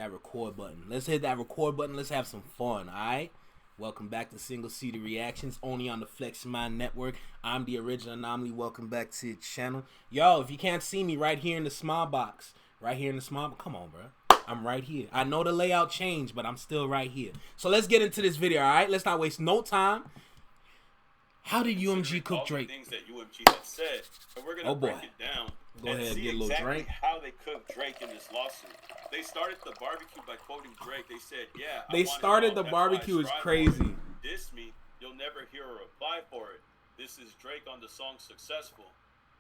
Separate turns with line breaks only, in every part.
that record button. Let's hit that record button. Let's have some fun, alright? Welcome back to Single Seated Reactions, only on the Flex Mind Network. I'm the original anomaly. Welcome back to the channel. Yo, if you can't see me right here in the small box, come on, bro. I'm right here. I know the layout changed, but I'm still right here. So let's get into this video, alright? Let's not waste no time. How did UMG cook Drake?
Things that UMG had said, and we're gonna break it down.
Go ahead,
see
get a little
exactly
drink.
how they cooked Drake in this lawsuit. They started the barbecue by quoting Drake. They said, "Yeah,
They started the barbecue is crazy.
Diss me, you'll never hear a reply for it. This is Drake on the song Successful."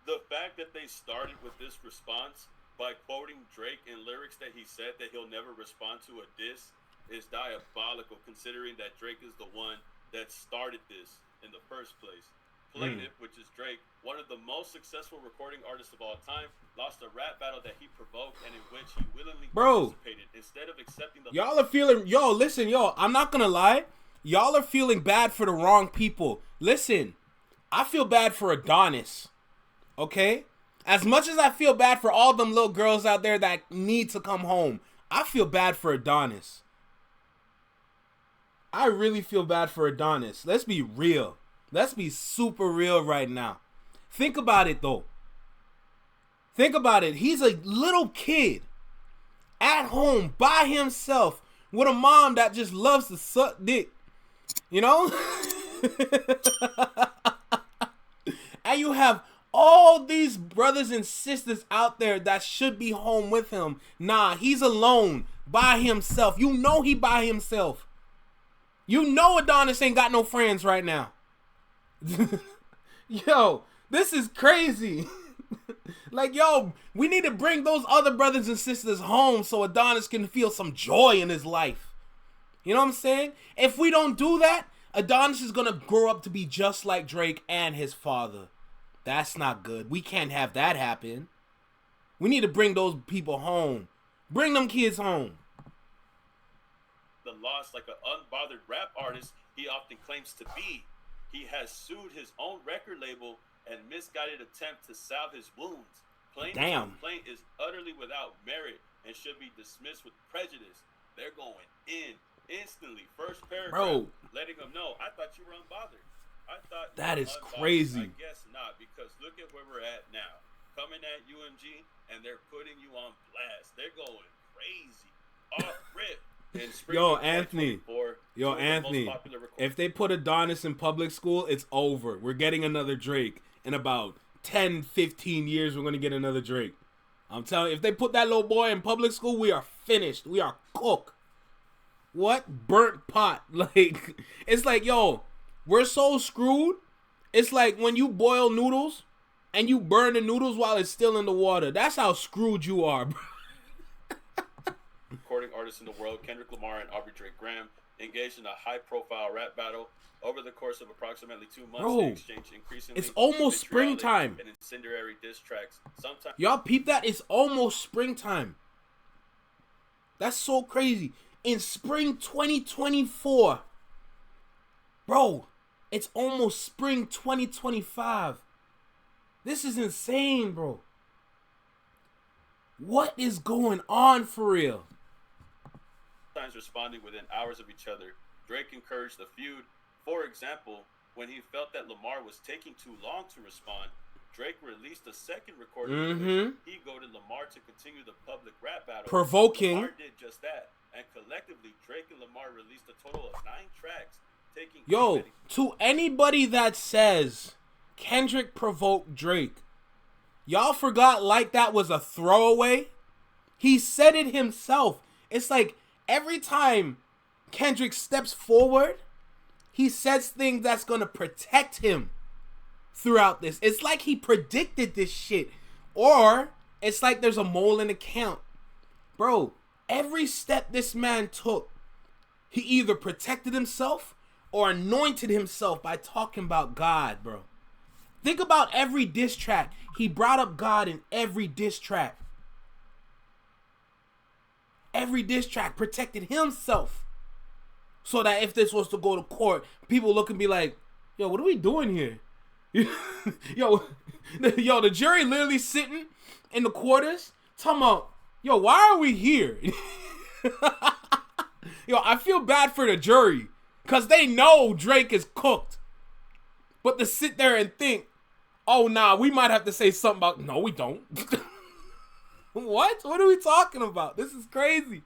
The fact that they started with this response by quoting Drake in lyrics that he said that he'll never respond to a diss is diabolical, considering that Drake is the one that started this in the first place. Plaintiff, which is Drake, one of the most successful recording artists of all time, lost a rap battle that he provoked and in which he willingly participated. Instead of accepting the...
Y'all are feeling... Yo, listen, yo, I'm not gonna lie. Y'all are feeling bad for the wrong people. Listen, I feel bad for Adonis, okay? As much as I feel bad for all them little girls out there that need to come home, I feel bad for Adonis. I really feel bad for Adonis. Let's be real. Let's be super real right now. Think about it, though. Think about it. He's a little kid at home by himself with a mom that just loves to suck dick. You know? And you have all these brothers and sisters out there that should be home with him. Nah, he's alone by himself. You know he by himself. You know Adonis ain't got no friends right now. Yo, this is crazy. Like, yo, we need to bring those other brothers and sisters home so Adonis can feel some joy in his life. You know what I'm saying? If we don't do that, Adonis is gonna grow up to be just like Drake and his father. That's not good. We can't have that happen. We need to bring those people home. Bring them kids home.
The loss, like an unbothered rap artist he often claims to be. He has sued his own record label and misguided attempt to salve his wounds. Plaintiff's complaint is utterly without merit and should be dismissed with prejudice. They're going in instantly. First paragraph, letting them know, I thought you were unbothered. I thought
that is crazy.
I guess not, because look at where we're at now. Coming at UMG, and they're putting you on blast. They're going crazy. Off rip.
Yo, Anthony, if they put Adonis in public school, it's over. We're getting another Drake. In about 10, 15 years, we're going to get another Drake. I'm telling you, if they put that little boy in public school, we are finished. We are cooked. What? Burnt pot. Like, it's like, yo, we're so screwed. It's like when you boil noodles and you burn the noodles while it's still in the water. That's how screwed you are, bro.
Recording artists in the world, Kendrick Lamar and Aubrey Drake Graham, engaged in a high-profile rap battle. Over the course of approximately 2 months, they exchanged increasingly...
It's almost springtime.
And incendiary diss tracks. Sometimes...
Y'all peep that? It's almost springtime. That's so crazy. In spring 2024. Bro, it's almost spring 2025. This is insane, bro. What is going on for real?
Sometimes responding within hours of each other. Drake encouraged the feud. For example, when he felt that Lamar was taking too long to respond, Drake released a second recording in which he goaded Lamar to continue the public rap battle.
Provoking.
Lamar did just that, and collectively, Drake and Lamar released a total of 9 tracks.
Yo, to anybody that says Kendrick provoked Drake, y'all forgot like that was a throwaway? He said it himself. It's like every time Kendrick steps forward, he says things that's going to protect him throughout this. It's like he predicted this shit. Or it's like there's a mole in the count. Bro, every step this man took, he either protected himself or anointed himself by talking about God, bro. Think about every diss track. He brought up God in every diss track. Every diss track protected himself. So that if this was to go to court, people look and be like, yo, what are we doing here? yo, the jury literally sitting in the quarters talking about, yo, why are we here? Yo, I feel bad for the jury because they know Drake is cooked. But to sit there and think, oh, nah, we might have to say something about... No, we don't. What? What are we talking about? This is crazy.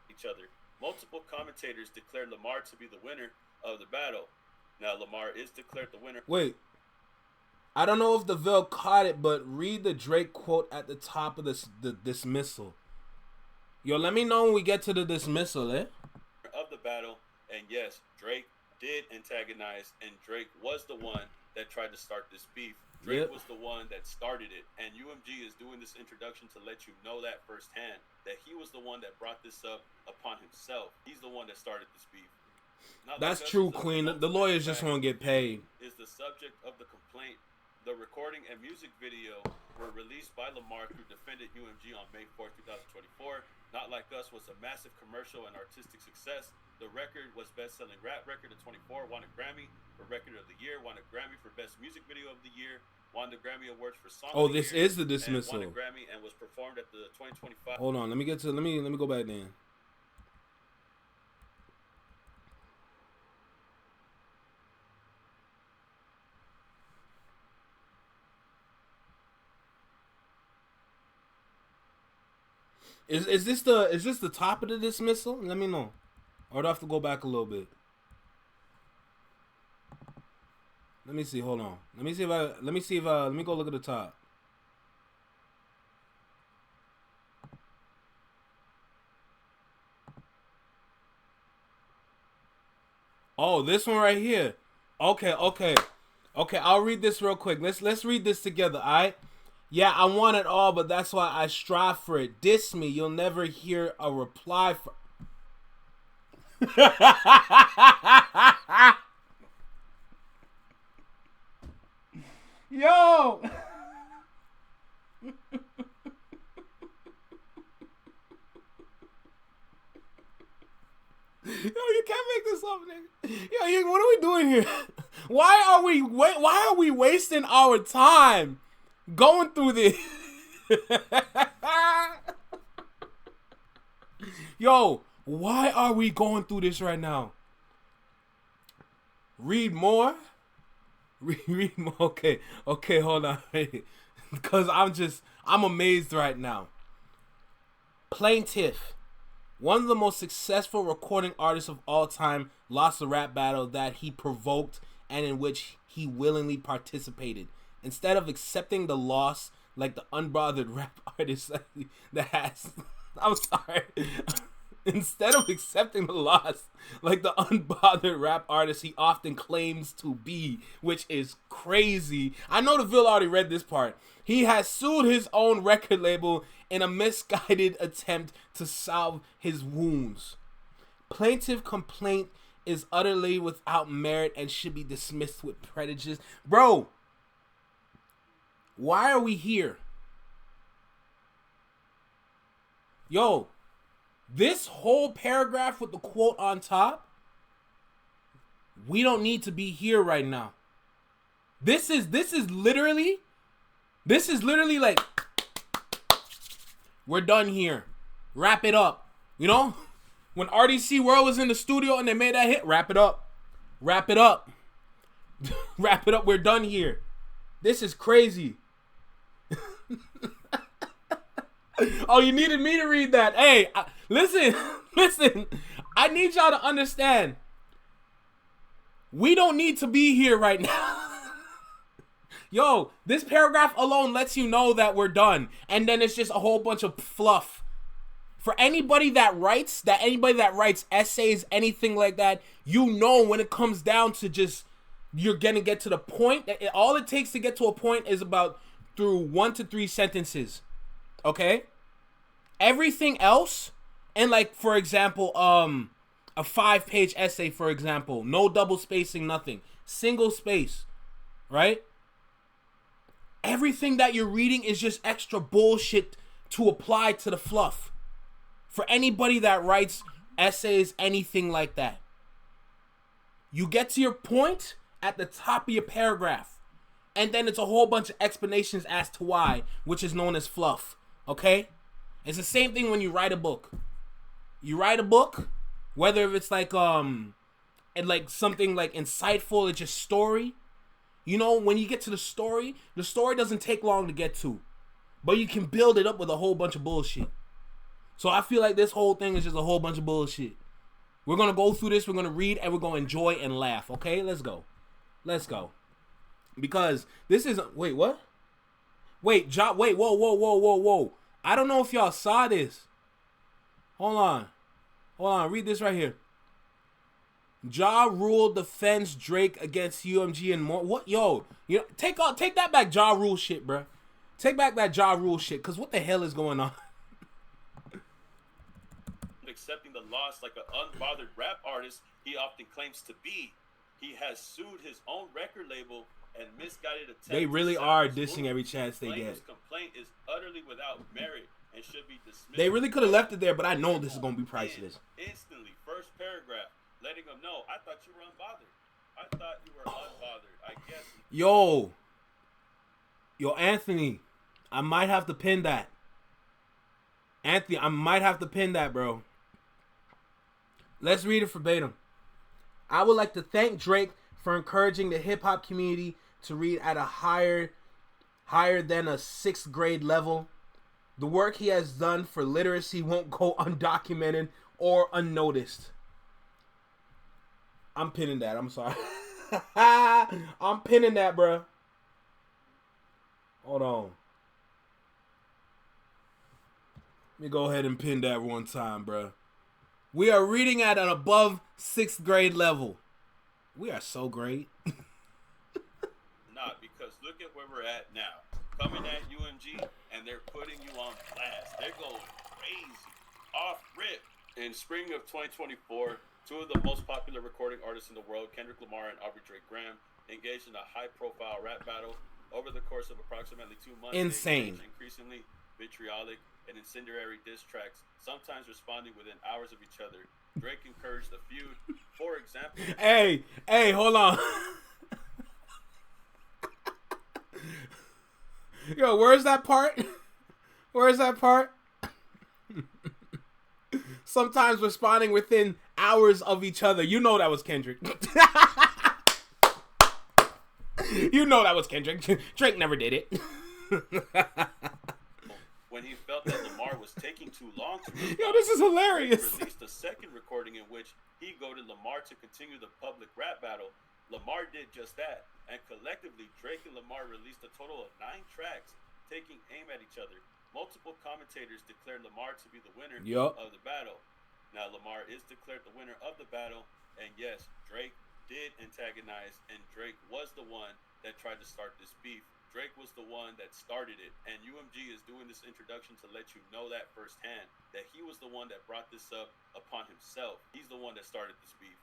Each other. Multiple commentators declared Lamar to be the winner of the battle. Now, Lamar is declared the winner.
Wait. I don't know if DeVille caught it, but read the Drake quote at the top of the dismissal. Yo, let me know when we get to the dismissal, eh?
Of the battle, and yes, Drake did antagonize, and Drake was the one that tried to start this beef. Drake was the one that started it, and UMG is doing this introduction to let you know that firsthand, that he was the one that brought this up upon himself. He's the one that started this beef.
That's true, Queen. The lawyers just want to get paid.
Is the subject of the complaint. The recording and music video were released by Lamar through defendant UMG on May 4th, 2024. Not Like Us was a massive commercial and artistic success. The record was best-selling rap record of 24, won a Grammy for Record of the Year, won a Grammy for Best Music Video of the Year, won the Grammy Awards for Song of the Year.
Oh, this is the dismissal.
Won a Grammy and was performed at the 2025.
Hold on, let me go back then. Is this the top of the dismissal? Let me know. Or do I have to go back a little bit? Let me see. Hold on. Let me go look at the top. Oh, this one right here. Okay. I'll read this real quick. Let's read this together. All right. Yeah, I want it all, but that's why I strive for it. Diss me, you'll never hear a reply from... Yo! Yo, you can't make this up, nigga. Yo, what are we doing here? Why are we wasting our time going through this? Yo, why are we going through this right now? Read more. Read more. Okay, hold on. Because I'm amazed right now. Plaintiff, one of the most successful recording artists of all time, lost a rap battle that he provoked and in which he willingly participated. Instead of accepting the loss like the unbothered rap artist that has... I'm sorry. Instead of accepting the loss like the unbothered rap artist he often claims to be, which is crazy. I know DeVille already read this part. He has sued his own record label in a misguided attempt to salve his wounds. Plaintiff complaint is utterly without merit and should be dismissed with prejudice. Bro, why are we here? Yo, this whole paragraph with the quote on top, we don't need to be here right now. This is literally like, we're done here. Wrap it up. You know? When RDC World was in the studio and they made that hit, wrap it up. Wrap it up. Wrap it up. We're done here. This is crazy. Oh, you needed me to read that. Hey, listen. I need y'all to understand. We don't need to be here right now. Yo, this paragraph alone lets you know that we're done. And then it's just a whole bunch of fluff. For anybody that writes essays, anything like that, you know when it comes down to just, you're going to get to the point. All it takes to get to a point is about through 1 to 3 sentences. Okay? Everything else, and like, for example, a 5-page essay, for example, no double spacing, nothing. Single space, right? Everything that you're reading is just extra bullshit to apply to the fluff. For anybody that writes essays, anything like that. You get to your point at the top of your paragraph. And then it's a whole bunch of explanations as to why, which is known as fluff. Okay? It's the same thing when you write a book. You write a book, whether it's like and like something like insightful, it's just story. You know, when you get to the story doesn't take long to get to. But you can build it up with a whole bunch of bullshit. So I feel like this whole thing is just a whole bunch of bullshit. We're going to go through this, we're going to read, and we're going to enjoy and laugh, okay? Let's go. Let's go. Because this isn't... Wait, what? Wait, whoa. I don't know if y'all saw this. Hold on, read this right here. Ja Rule defends Drake against UMG and more. What? Yo, you know, take that back Ja Rule shit, bro. Take back that Ja Rule shit, because what the hell is going on?
Accepting the loss like an unbothered rap artist he often claims to be. He has sued his own record label and misguided attempts.
They really are dissing every chance they get.
His complaint is utterly without merit and should be dismissed.
They really could have left it there, but I know this is going to be priceless.
Instantly, first paragraph, letting them know, I thought you were unbothered. I thought you were unbothered. I guess.
Yo, Anthony, I might have to pin that. Anthony, I might have to pin that, bro. Let's read it verbatim. I would like to thank Drake for encouraging the hip-hop community to read at a higher than a 6th grade level. The work he has done for literacy won't go undocumented or unnoticed. I'm pinning that. I'm sorry. I'm pinning that, bro. Hold on. Let me go ahead and pin that one time, bro. We are reading at an above 6th grade level. We are so great.
Not because look at where we're at now. Coming at UMG and they're putting you on blast. They're going crazy. Off rip. In spring of 2024, two of the most popular recording artists in the world, Kendrick Lamar and Aubrey Drake Graham, engaged in a high-profile rap battle. Over the course of approximately 2 months,
insane,
increasingly vitriolic and incendiary diss tracks, sometimes responding within hours of each other. Drake encouraged the feud. For example...
Hey, hold on. Yo, where's that part? Sometimes responding within hours of each other. You know that was Kendrick. You know that was Kendrick. Drake never did it.
When he felt that Lamar was taking too long to respond,
yo, this is hilarious.
Drake released a second recording in which he goaded Lamar to continue the public rap battle. Lamar did just that, and collectively, Drake and Lamar released a total of 9 tracks, taking aim at each other. Multiple commentators declared Lamar to be the winner of the battle. Now, Lamar is declared the winner of the battle, and yes, Drake did antagonize, and Drake was the one that tried to start this beef. Drake was the one that started it, and UMG is doing this introduction to let you know that firsthand, that he was the one that brought this up upon himself. He's the one that started this beef.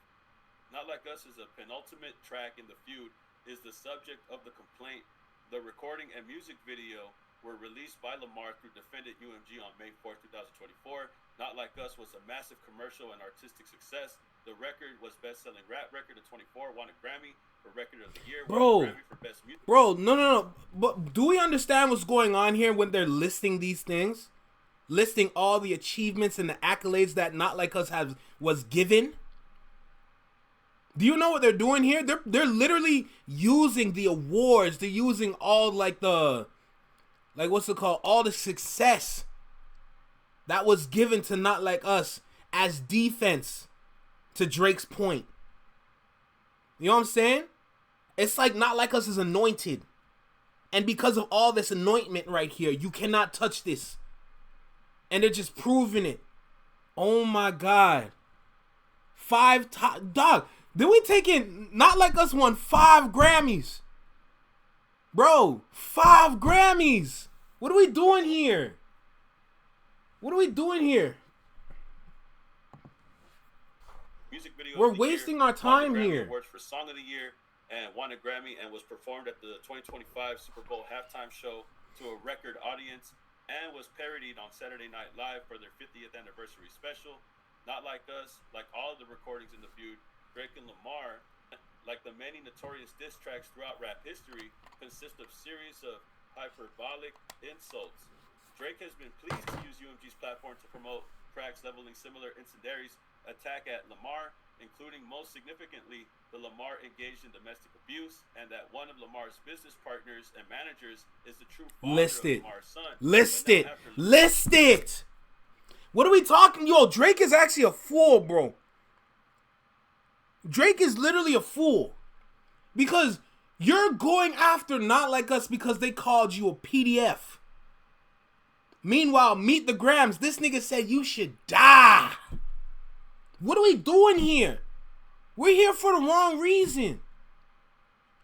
Not Like Us is a penultimate track in the feud, is the subject of the complaint. The recording and music video were released by Lamar through Defendant UMG on May 4th, 2024. Not Like Us was a massive commercial and artistic success. The record was best-selling rap record of 24, won a Grammy for Record of the Year, won a Grammy for Best Music.
Bro, no. But do we understand what's going on here when they're listing these things? Listing all the achievements and the accolades that Not Like Us was given? Do you know what they're doing here? They're literally using the awards. They're using all all the success that was given to Not Like Us as defense to Drake's point. You know what I'm saying? It's like Not Like Us is anointed. And because of all this anointment right here, you cannot touch this. And they're just proving it. Oh my God. Dog, did we take in Not Like Us won 5 Grammys? Bro, 5 Grammys. What are we doing here?
Music video
We're wasting our time here.
Awards for Song of the Year and won a Grammy and was performed at the 2025 Super Bowl halftime show to a record audience and was parodied on Saturday Night Live for their 50th anniversary special. Not Like Us, like all of the recordings in the feud, Drake and Lamar, like the many notorious diss tracks throughout rap history, consist of series of hyperbolic insults. Drake has been pleased to use UMG's platform to promote tracks leveling similar incendiaries attack at Lamar, including most significantly the Lamar engaged in domestic abuse, and that one of Lamar's business partners and managers is the true father of Lamar's son.
List it. What are we talking? Yo, Drake is actually a fool, bro. Drake is literally a fool. Because you're going after Not Like Us because they called you a PDF. Meanwhile, Meet the Grams, this nigga said you should die. What are we doing here? We're here for the wrong reason.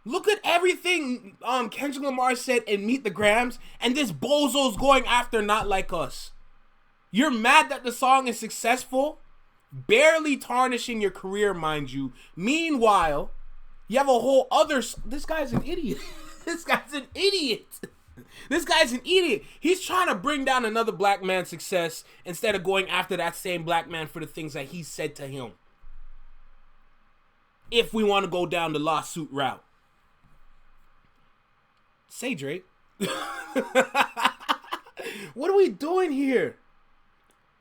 Look at everything Kendrick Lamar said in Meet the Grams, and this bozo's going after Not Like Us. You're mad that the song is successful, barely tarnishing your career, mind you. Meanwhile, you have a whole other... This guy's an idiot. This guy's an idiot. He's trying to bring down another black man's success instead of going after that same black man for the things that he said to him. If we want to go down the lawsuit route. Say, Drake. What are we doing here?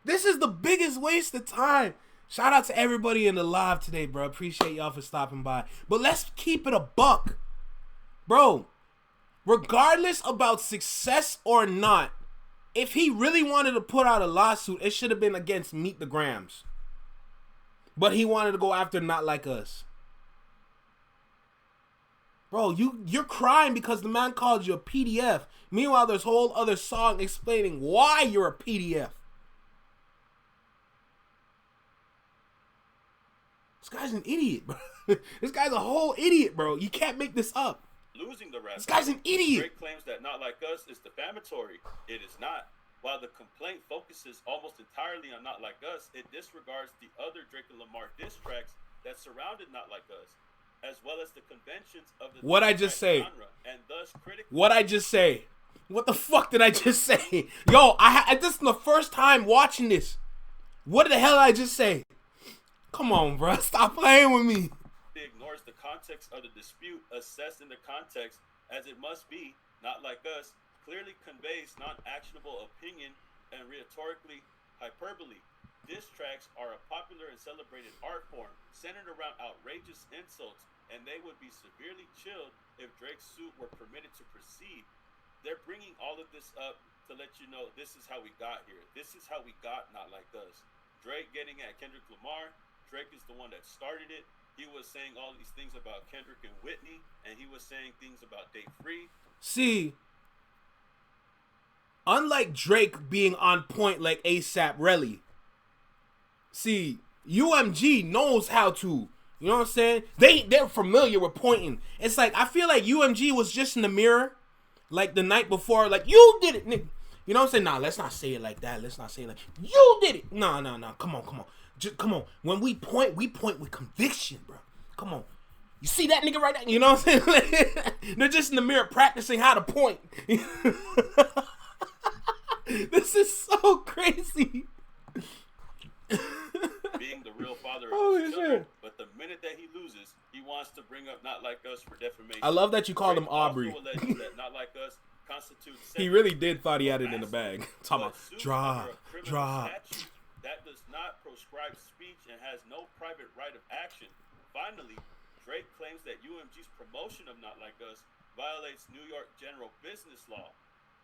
This is the biggest waste of time. Shout out to everybody in the live today, bro. Appreciate y'all for stopping by. But let's keep it a buck. Bro, regardless about success or not, if he really wanted to put out a lawsuit, it should have been against Meet the Grams. But he wanted to go after Not Like Us. Bro, you're crying because the man called you a PDF. Meanwhile, there's a whole other song explaining why you're a PDF. This guy's an idiot, bro. This guy's a whole idiot, bro. You can't make this up.
Losing the rap.
This guy's an idiot.
Drake claims that Not Like Us is defamatory. It is not. While the complaint focuses almost entirely on Not Like Us, it disregards the other Drake and Lamar diss tracks that surrounded Not Like Us, as well as the conventions of the
what I just say
genre, and thus
what I just say. What the fuck did I just say? Yo, this is the first time watching this. What the hell did I just say? Come on, bro. Stop playing with me.
It ignores the context of the dispute, assessed in the context as it must be. Not Like Us clearly conveys non-actionable opinion and rhetorically hyperbole. Diss tracks are a popular and celebrated art form centered around outrageous insults, and they would be severely chilled if Drake's suit were permitted to proceed. They're bringing all of this up to let you know this is how we got here. This is how we got Not Like Us. Drake getting at Kendrick Lamar. Drake is the one that started it. He was saying all these things about Kendrick and Whitney, and he was saying things about Date Free.
See, unlike Drake being on point like ASAP Relly, see, UMG knows how to, you know what I'm saying? They're familiar with pointing. It's like, I feel like UMG was just in the mirror, like the night before, like, you did it, nigga. You know what I'm saying? Nah, let's not say it like that. Let's not say it like, you did it. Nah, come on. Just come on. When we point with conviction, bro. Come on. You see that nigga right there? You know what I'm saying? They're just in the mirror practicing how to point. This is so crazy.
Being the real father of
Holy
his children,
shit.
but the minute that he loses, he wants to bring up Not Like Us for defamation.
I love that you called him
Drake
Aubrey.
also alleges that Not Like Us constitutes
He really did thought he had it in the bag. Talking about draw.
That does not proscribe speech and has no private right of action. Finally, Drake claims that UMG's promotion of Not Like Us violates New York general business law,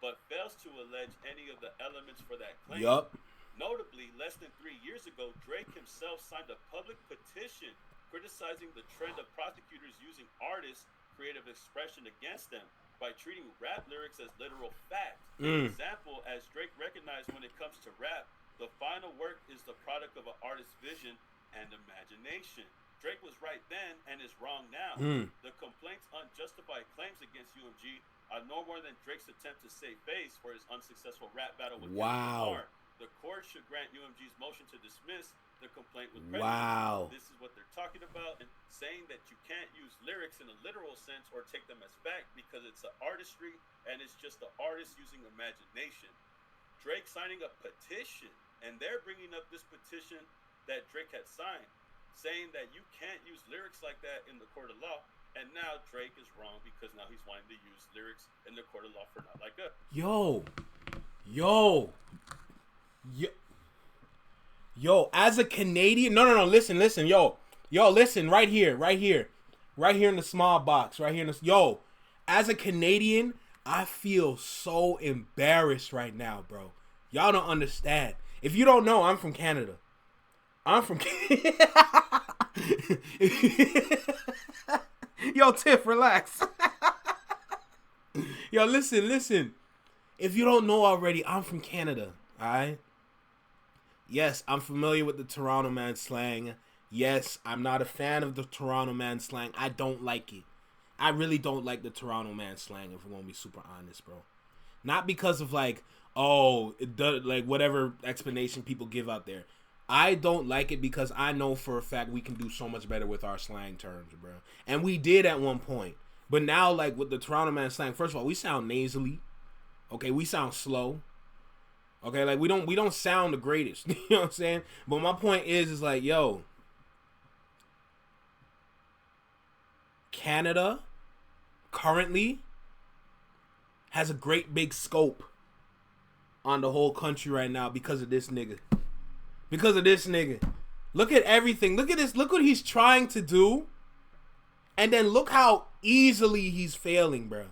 but fails to allege any of the elements for that claim.
Yup.
Notably, less than 3 years ago, Drake himself signed a public petition criticizing the trend of prosecutors using artists' creative expression against them by treating rap lyrics as literal fact. For example, as Drake recognized when it comes to rap, the final work is the product of an artist's vision and imagination. Drake was right then and is wrong now. The complaint's unjustified claims against UMG are no more than Drake's attempt to save face for his unsuccessful rap battle with Kendrick Lamar. The court should grant UMG's motion to dismiss the complaint with prejudice.
Wow.
This is what they're talking about, and saying that you can't use lyrics in a literal sense or take them as fact because it's an artistry and it's just the artist using imagination. Drake signing a petition, and they're bringing up this petition that Drake had signed, saying that you can't use lyrics like that in the court of law, and now Drake is wrong because now he's wanting to use lyrics in the court of law for Not Like Us.
Yo, yo, yo, as a Canadian, no, listen, yo, listen, right here, in the small box, right here in this, yo, as a Canadian, I feel so embarrassed right now, bro. Y'all don't understand. If you don't know, I'm from Canada. I'm from Yo, Tiff, relax. Yo, listen. If you don't know already, I'm from Canada, alright? Yes, I'm familiar with the Toronto man slang. Yes, I'm not a fan of the Toronto man slang. I don't like it. I really don't like the Toronto man slang, if we're gonna be super honest, bro. Not because of like, oh, like whatever explanation people give out there. I don't like it because I know for a fact we can do so much better with our slang terms, bro. And we did at one point. But now, like with the Toronto man slang, first of all, we sound nasally. Okay, we sound slow. Okay, like we don't sound the greatest. You know what I'm saying? But my point is like, yo, Canada currently has a great big scope on the whole country right now because of this nigga. Because of this nigga. Look at everything. Look at this. Look what he's trying to do. And then look how easily he's failing, bro.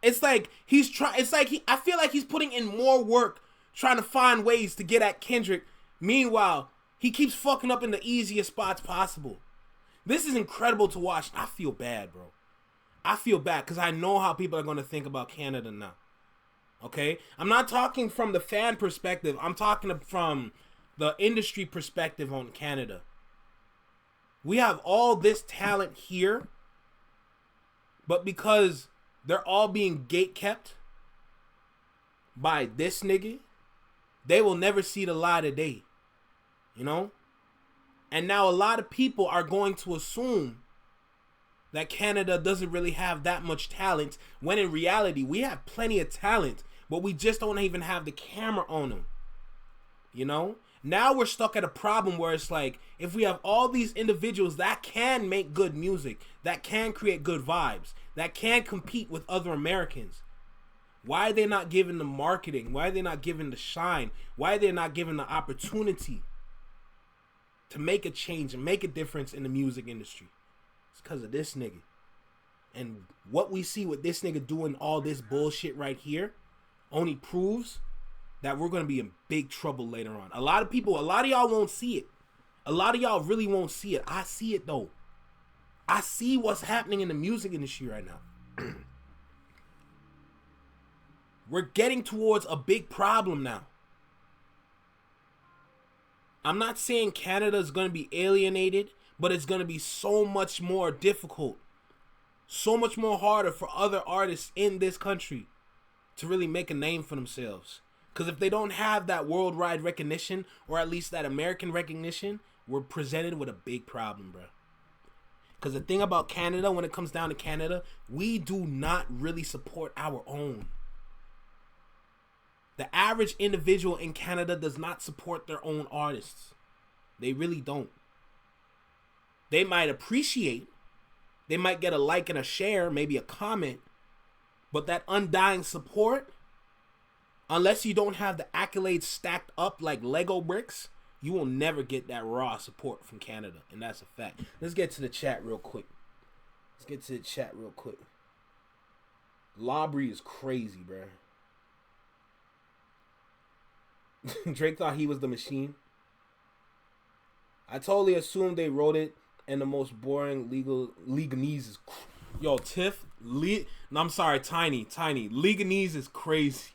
It's like he's trying. It's like I feel like he's putting in more work trying to find ways to get at Kendrick. Meanwhile, he keeps fucking up in the easiest spots possible. This is incredible to watch. I feel bad, bro. I feel bad because I know how people are going to think about Canada now. Okay? I'm not talking from the fan perspective. I'm talking from the industry perspective on Canada. We have all this talent here, but because they're all being gatekept by this nigga, they will never see the light of day. You know? And now a lot of people are going to assume that Canada doesn't really have that much talent, when in reality, we have plenty of talent, but we just don't even have the camera on them. You know? Now we're stuck at a problem where it's like, if we have all these individuals that can make good music, that can create good vibes, that can compete with other Americans, why are they not given the marketing? Why are they not given the shine? Why are they not given the opportunity to make a change and make a difference in the music industry? It's because of this nigga. And what we see with this nigga doing all this bullshit right here only proves that we're going to be in big trouble later on. A lot of y'all won't see it. A lot of y'all really won't see it. I see it though. I see what's happening in the music industry right now. We're getting towards a big problem now. I'm not saying Canada is going to be alienated, but it's going to be so much more difficult, so much more harder for other artists in this country to really make a name for themselves. Because if they don't have that worldwide recognition, or at least that American recognition, we're presented with a big problem, bro. Because the thing about Canada, when it comes down to Canada, we do not really support our own. The average individual in Canada does not support their own artists. They really don't. They might appreciate, they might get a like and a share, maybe a comment, but that undying support, unless you don't have the accolades stacked up like Lego bricks, you will never get that raw support from Canada. And that's a fact. Let's get to the chat real quick. Labrie is crazy, bro. Drake thought he was the machine. I totally assumed they wrote it in the most boring legalese is yo, Tiff. I'm sorry, Tiny. Leganese is crazy.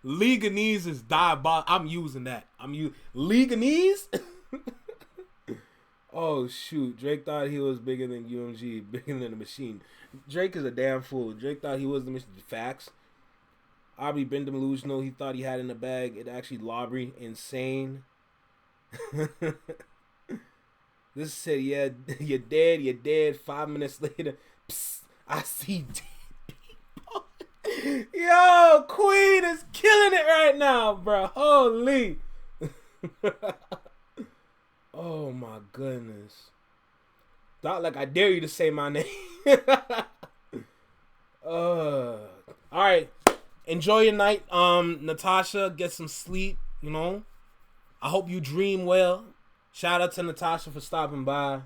Leganese is diabolical. I'm using that. Leganese? Oh, shoot. Drake thought he was bigger than UMG, bigger than the machine. Drake is a damn fool. Drake thought he was the machine. Facts. Aubrey been delusional. He thought he had it in the bag. It actually Labrie. Insane. This said, yeah, you're dead. 5 minutes later, psst, I see dead people. Yo, Queen is killing it right now, bro. Holy. Oh, my goodness. Thought like I dare you to say my name. All right. Enjoy your night, Natasha. Get some sleep. You know. I hope you dream well. Shout out to Natasha for stopping by.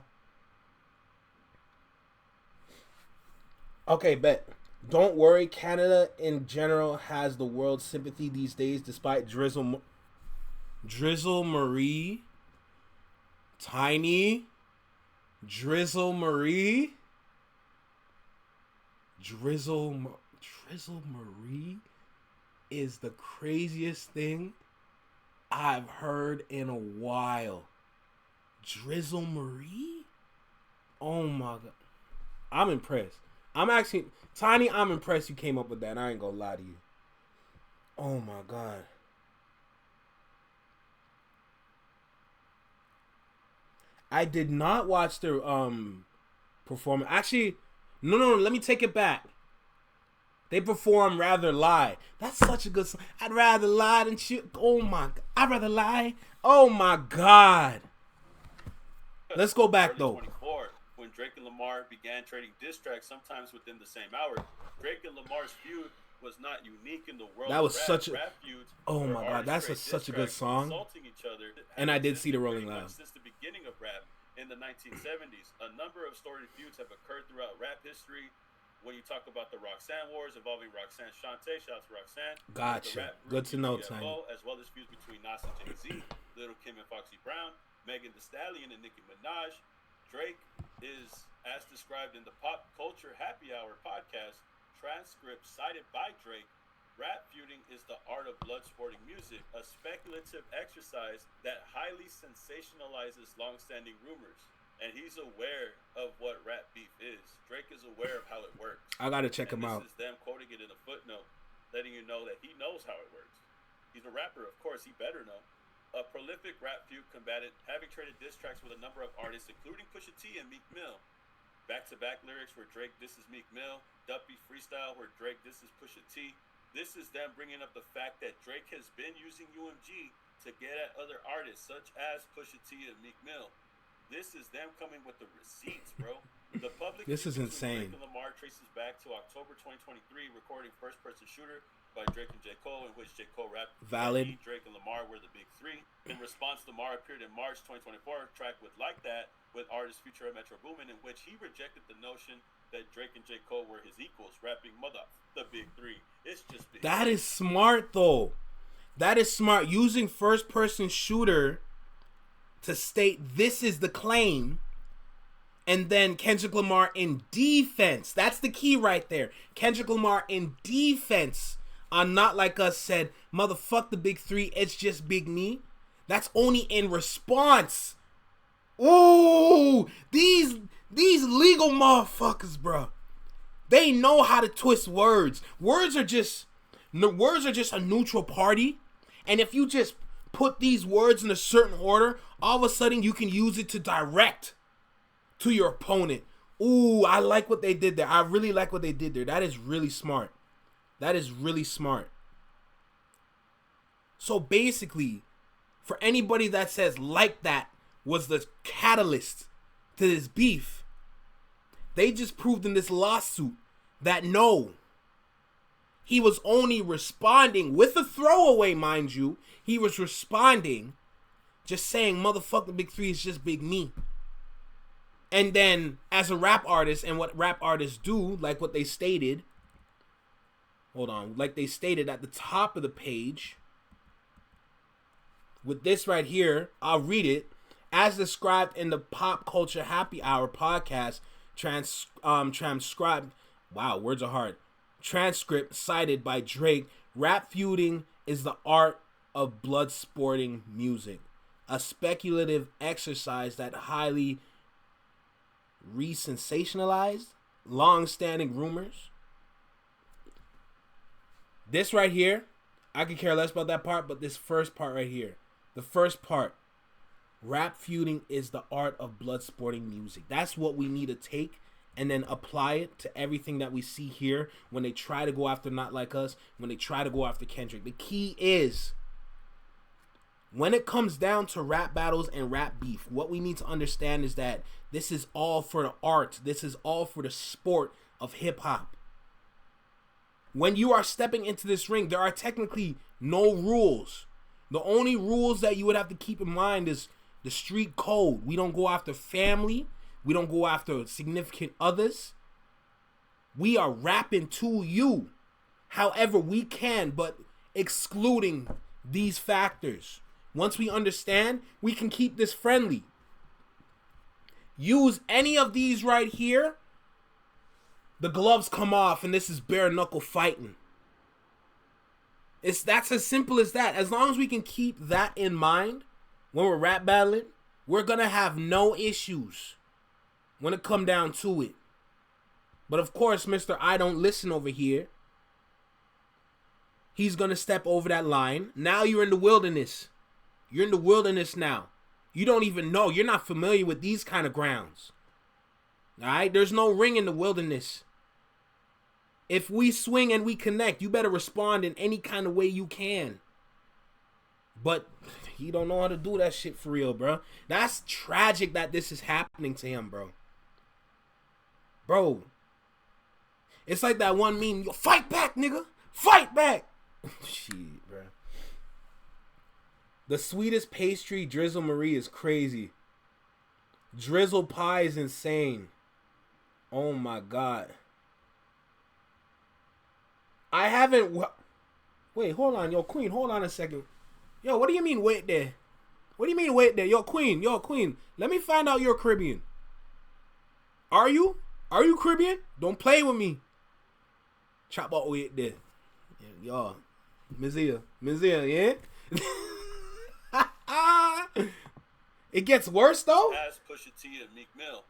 Okay, bet. Don't worry, Canada in general has the world's sympathy these days, despite Drizzle Marie, Tiny, Drizzle Marie, Drizzle Marie is the craziest thing I've heard in a while. Drizzle Marie? Oh my god. I'm impressed. Tiny, I'm impressed you came up with that. I ain't gonna lie to you. Oh my god. I did not watch their performance. Actually, no, let me take it back. They perform Rather Lie. That's such a good song. I'd rather lie than shoot. Oh my god. I'd rather lie. Oh my god. Let's go back though.
When Drake and Lamar began trading diss tracks sometimes within the same hour. Drake and Lamar's feud was not unique in the world.
That was
of
such
rap feuds.
Oh my god, that's such a good song.
Each other,
and I did see the Rolling Loud.
Since the beginning of rap in the 1970s, a number of storied feuds have occurred throughout rap history. When you talk about the Roxanne Wars involving Roxanne Shante, shout out to Roxanne.
Gotcha. Good to know, Tiny.
As well as feuds between Nas and Jay-Z, Lil' Kim and Foxy Brown, Megan Thee Stallion and Nicki Minaj. Drake is, as described in the Pop Culture Happy Hour podcast, transcript cited by Drake, rap feuding is the art of blood sporting music, a speculative exercise that highly sensationalizes long-standing rumors. And he's aware of what rap beef is. Drake is aware of how it works.
I gotta check him out.
This is them quoting it in a footnote, letting you know that he knows how it works. He's a rapper, of course, he better know. A prolific rap feud combated, having traded diss tracks with a number of artists, including Pusha T and Meek Mill. Back-to-back lyrics where Drake disses Meek Mill, Duppy freestyle where Drake disses Pusha T. This is them bringing up the fact that Drake has been using UMG to get at other artists, such as Pusha T and Meek Mill. This is them coming with the receipts, bro. The public.
This is insane.
Drake and Lamar traces back to October 2023, recording First Person Shooter by Drake and J. Cole, in which J. Cole rapped.
Valid.
Drake and Lamar were the big three. In response, Lamar appeared in March 2024, track with Like That, with artist Future and Metro Boomin, in which he rejected the notion that Drake and J. Cole were his equals, rapping Mother, the big three. It's just big.
That is smart, though. That is smart. Using First Person Shooter to state this is the claim, and then Kendrick Lamar in defense. That's the key right there. Kendrick Lamar in defense on Not Like Us said, motherfuck the big three, it's just Big Me. That's only in response. Ooh, these legal motherfuckers, bro. They know how to twist words. Words are just a neutral party. And if you just put these words in a certain order, all of a sudden you can use it to direct to your opponent. Ooh, I like what they did there. I really like what they did there. That is really smart. That is really smart. So basically, for anybody that says Like That was the catalyst to this beef, they just proved in this lawsuit that no, he was only responding with a throwaway, mind you. He was responding, just saying, motherfuck the big three, is just Big Me. And then, as a rap artist, and what rap artists do, like what they stated, like they stated at the top of the page, with this right here, I'll read it, as described in the Pop Culture Happy Hour podcast, transcribed, wow, words are hard, transcript cited by Drake, rap feuding is the art of blood sporting music, a speculative exercise that highly re-sensationalized long-standing rumors. This right here, I could care less about that part, but this first part right here, the first part, rap feuding is the art of blood sporting music. That's what we need to take and then apply it to everything that we see here when they try to go after Not Like Us, when they try to go after Kendrick. The key is, when it comes down to rap battles and rap beef, what we need to understand is that this is all for the art. This is all for the sport of hip-hop. When you are stepping into this ring, there are technically no rules. The only rules that you would have to keep in mind is the street code. We don't go after family. We don't go after significant others. We are rapping to you however we can, but excluding these factors. Once we understand, we can keep this friendly. Use any of these right here, the gloves come off and this is bare knuckle fighting. That's as simple as that. As long as we can keep that in mind when we're rap battling, we're gonna have no issues when it come down to it. But of course, Mr. I Don't Listen over here, he's gonna step over that line. Now you're in the wilderness. You're in the wilderness now. You don't even know. You're not familiar with these kind of grounds. Alright? There's no ring in the wilderness. If we swing and we connect, you better respond in any kind of way you can. But he don't know how to do that shit for real, bro. That's tragic that this is happening to him, bro. Bro. It's like that one meme. Yo, fight back, nigga. Fight back. Shit, bro. The sweetest pastry, Drizzle Marie, is crazy. Drizzle pie is insane. Oh my god. I haven't... Wait, hold on. Yo, Queen, hold on a second. Yo, what do you mean wait there? What do you mean wait there? Yo, Queen. Let me find out you're Caribbean. Are you? Are you Caribbean? Don't play with me. Chop out wait there. Yo, Mizia, yeah? It gets worse though?
As Pusha T and Meek Mill.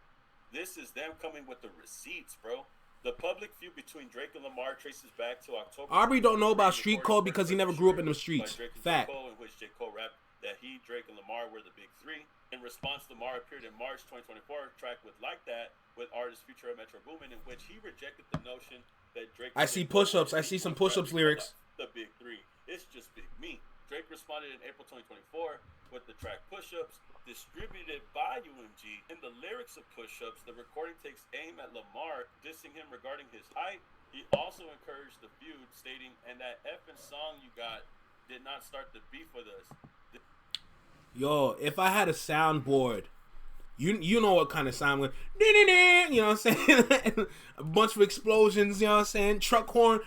This is them coming with the receipts, bro. The public feud between Drake and Lamar traces back to October.
Aubrey don't know about street code because he never grew up in the streets. Fact.
In which J. Cole rapped that he, Drake, and Lamar were the big three. In response, Lamar appeared in March 2024 track with Like That with artist Future and Metro Boomin, in which he rejected the notion that Drake...
I see push-ups. I see some push-ups lyrics.
The big three. It's just big me. Drake responded in April 2024 with the track Push-Ups, distributed by UMG. In the lyrics of Push-Ups, the recording takes aim at Lamar, dissing him regarding his height. He also encouraged the feud, stating, "And that effing song you got did not start the beef with us."
Yo, if I had a soundboard, you know what kind of sound went, you know what I'm saying? A bunch of explosions, you know what I'm saying? Truck horn.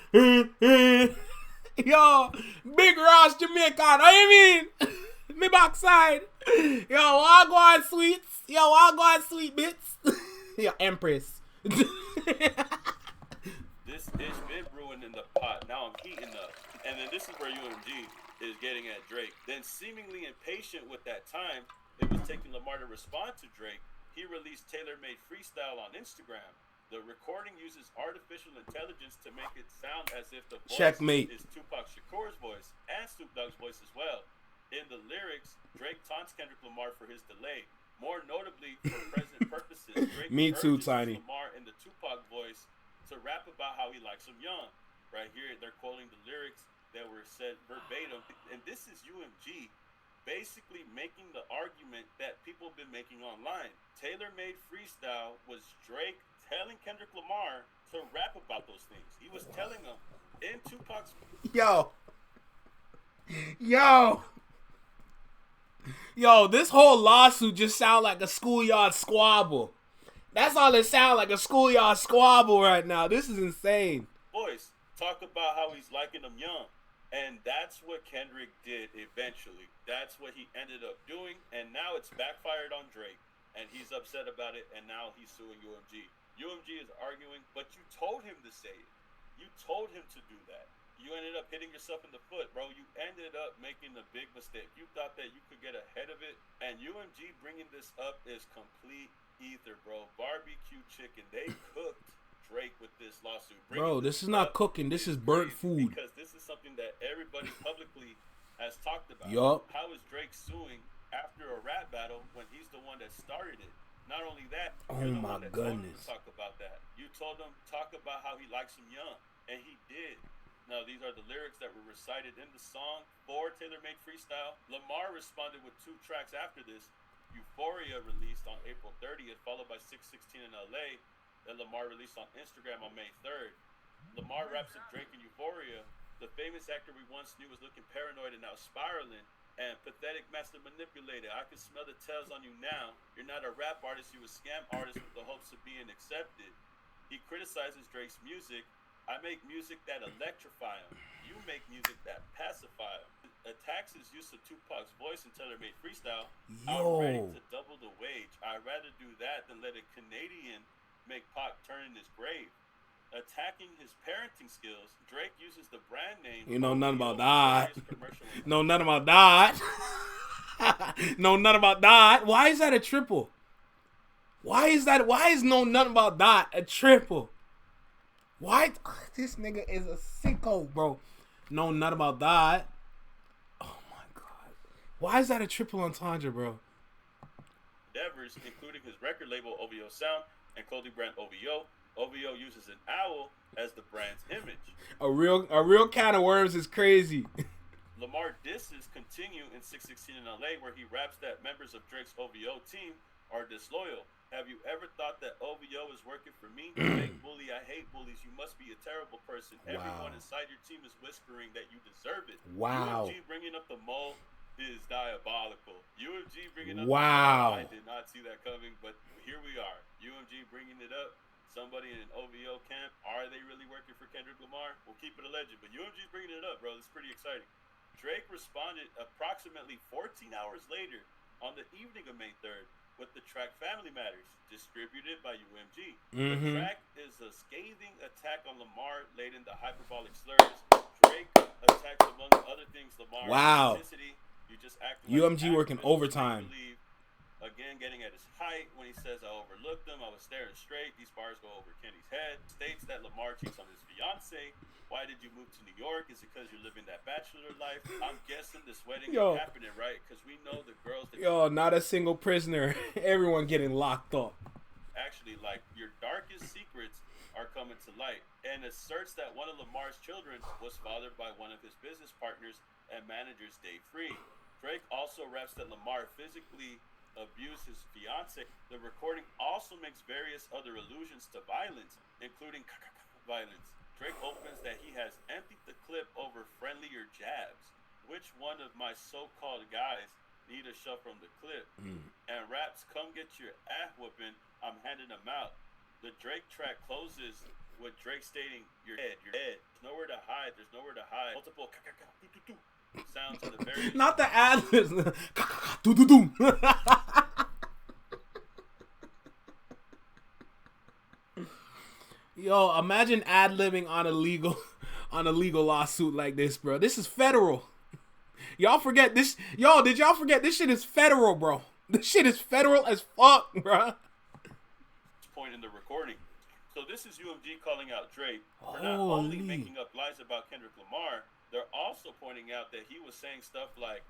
Yo, Big Ross Jamaican, what you mean? Me backside. Yo, wagwan sweets. Yo, wagwan sweet bits. Yo, Empress.
This ish been brewing in the pot. Now I'm heating up. And then this is where UMG is getting at Drake. Then seemingly impatient with that time, it was taking Lamar to respond to Drake. He released tailor-made freestyle on Instagram. The recording uses artificial intelligence to make it sound as if the voice
Checkmate.
is Tupac Shakur's voice and Snoop Dogg's voice as well. In the lyrics, Drake taunts Kendrick Lamar for his delay. More notably, for present purposes, Drake
Me too,
urges
Tiny.
Lamar in the Tupac voice to rap about how he likes him young. Right here, they're quoting the lyrics that were said verbatim. And this is UMG basically making the argument that people have been making online. Tailor-made freestyle was Drake telling Kendrick Lamar to rap about those things. He was telling him in Tupac's...
Yo, this whole lawsuit just sound like a schoolyard squabble. That's all it sound like, a schoolyard squabble right now. This is insane.
Voice talk about how he's liking them young. And that's what Kendrick did eventually. That's what he ended up doing. And now it's backfired on Drake. And he's upset about it. And now he's suing UMG. UMG is arguing, but you told him to say it. You told him to do that. You ended up hitting yourself in the foot, bro. You ended up making a big mistake. You thought that you could get ahead of it. And UMG bringing this up is complete ether, bro. Barbecue chicken. They cooked Drake with this lawsuit.
Bro, this is not cooking. This is burnt food.
Because this is something that everybody publicly has talked about.
Yup.
How is Drake suing after a rap battle when he's the one that started it? Not only that,
oh my goodness.
Talk about that. You told him talk about how he likes him young, and he did. Now these are the lyrics that were recited in the song for Tailor-Made Freestyle. Lamar responded with 2 tracks after this. Euphoria released on April 30th, followed by 616 in LA. That Lamar released on Instagram on May 3rd. Lamar raps up Drake in Euphoria. The famous actor we once knew was looking paranoid and now spiraling. And pathetic master manipulator. I can smell the tells on you now. You're not a rap artist, you a scam artist with the hopes of being accepted. He criticizes Drake's music. I make music that electrify him. You make music that pacify him. Attacks his use of Tupac's voice in tailor-made freestyle. I'm ready to double the wage. I'd rather do that than let a Canadian make Pac turn in his grave. Attacking his parenting skills, Drake uses the brand name.
You know nothing about that. Know nothing about that. Know nothing about that. Why is that a triple? Why is that? Why is know nothing about that a triple? Why? This nigga is a sicko, bro. Know nothing about that. Oh my god. Why is that a triple entendre, bro?
Endeavors, including his record label OVO Sound and clothing brand OVO. OVO uses an owl as the brand's image.
A real can of worms is crazy.
Lamar disses continue in 616 in LA, where he raps that members of Drake's OVO team are disloyal. Have you ever thought that OVO is working for me? Fake bully, I hate bullies. You must be a terrible person. Wow. Everyone inside your team is whispering that you deserve it.
Wow.
UMG bringing up the mole is diabolical. UMG bringing up
the
mole, I did not see that coming, but here we are. UMG bringing it up. Somebody in an OVO camp, are they really working for Kendrick Lamar? We'll keep it a legend, but UMG's bringing it up, bro. It's pretty exciting. Drake responded approximately 14 hours later on the evening of May 3rd with the track Family Matters, distributed by UMG. The track is a scathing attack on Lamar laden the hyperbolic slurs. Drake attacks, among other things, Lamar's authenticity. You just act like
UMG working overtime.
Again, getting at his height when he says, I overlooked him, I was staring straight. These bars go over Kenny's head. States that Lamar cheats on his fiance. Why did you move to New York? Is it because you're living that bachelor life? I'm guessing this wedding is happening, right? Because we know the girls that...
not a single prisoner. Everyone getting locked up.
Actually, like, your darkest secrets are coming to light. And asserts that one of Lamar's children was fathered by one of his business partners and managers, Dave Free. Drake also raps that Lamar physically abused his fiance. The recording also makes various other allusions to violence, including violence. Drake opens that he has emptied the clip over friendlier jabs. Which one of my so-called guys need a shove from the clip? And raps, come get your ass whooping, I'm handing them out. The Drake track closes with Drake stating, you're dead. There's nowhere to hide. Multiple sounds in the very...
Not the ad-libs. Yo, imagine ad-libbing on a legal lawsuit like this, bro. This is federal. Y'all forget this. Yo, did y'all forget this shit is federal, bro? This shit is federal as fuck, bro.
Point in the recording. So this is UMG calling out Drake for not only making up lies about Kendrick Lamar, they're also pointing out that he was saying stuff like,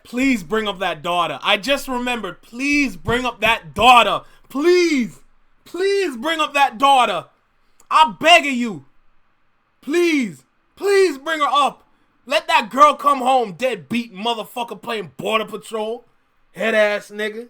please bring up that daughter. I just remembered. Please bring up that daughter. Please bring up that daughter. I'm begging you. Please bring her up. Let that girl come home, deadbeat motherfucker playing Border Patrol. Head ass nigga.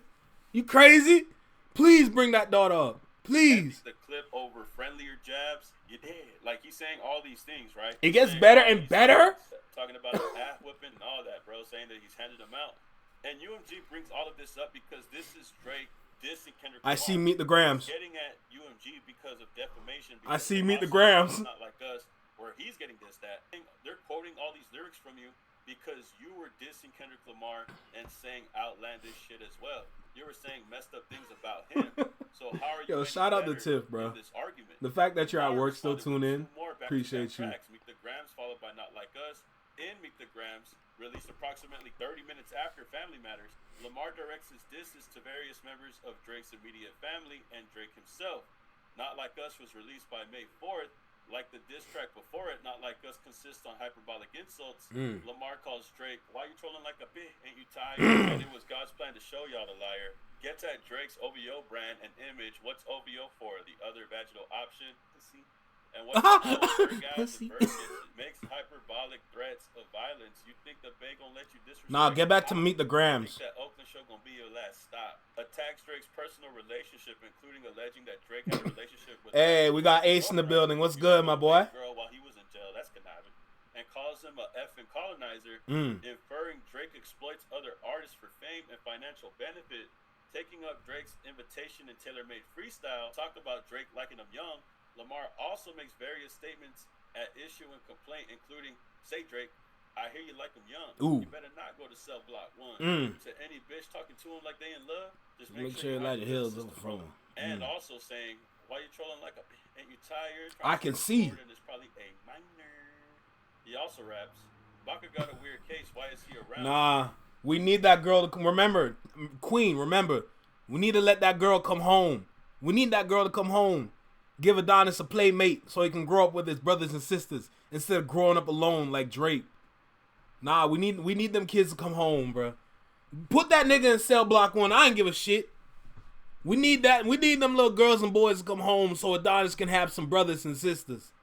You crazy? Please bring that daughter up. Please.
The clip over friendlier jabs. You did. Like, he's saying all these things, right?
It gets better and better.
Talking about his ass whipping and all that, bro. Saying that he's handed them out. And UMG brings all of this up because this is Drake dissing Kendrick Lamar.
I see Meet the Grams.
Getting at UMG because of defamation.
I see Meet the Grams.
Not like us, where he's getting dissed at. They're quoting all these lyrics from you because you were dissing Kendrick Lamar and saying outlandish shit as well. You were saying messed up things about him. So how are you?
Yo, shout out to Tiff, bro.
This argument.
The fact that you're at work still tune in, appreciate you.
Meet the Grams, followed by Not Like Us. In Meet the Grams, released approximately 30 minutes after Family Matters, Lamar directs his disses to various members of Drake's immediate family and Drake himself. Not Like Us was released by May 4th. Like the diss track before it, Not Like Us consists on hyperbolic insults. Lamar calls Drake, why you trolling like a bitch? Ain't you tired? And it was God's plan to show y'all the liar. Gets at Drake's OVO brand and image. What's OVO for? The other vaginal option? See? And what's the whole guys
Pussy.
makes hyperbolic threats of violence. You think the Bay gonna let you disrespect?
Nah, get back to Meet the
I
Grams.
think that Oakland show gonna be your last stop. Attacks Drake's personal relationship, including alleging that Drake had a relationship with.
Hey, we got Ace in the building. What's good, my boy?
Girl while he was in jail. That's conniving. And calls him a effing colonizer, inferring Drake exploits other artists for fame and financial benefit. Taking up Drake's invitation and tailor-made freestyle, talk about Drake liking him young. Lamar also makes various statements at issue and complaint, including, "Say Drake, I hear you like him young.
Ooh.
You better not go to cell block 1." To any bitch talking to him like they in love, just make sure you like the hills from him. And also saying, "Why you trolling like a bitch? Ain't you tired?"
I can see.
And it's probably a minor. He also raps, "Baka got a weird case. Why is he around?"
Nah. We need that girl to remember, Queen. Remember, we need to let that girl come home. We need that girl to come home. Give Adonis a playmate so he can grow up with his brothers and sisters instead of growing up alone like Drake. Nah, we need them kids to come home, bro. Put that nigga in cell block 1. I ain't give a shit. We need that. We need them little girls and boys to come home so Adonis can have some brothers and sisters.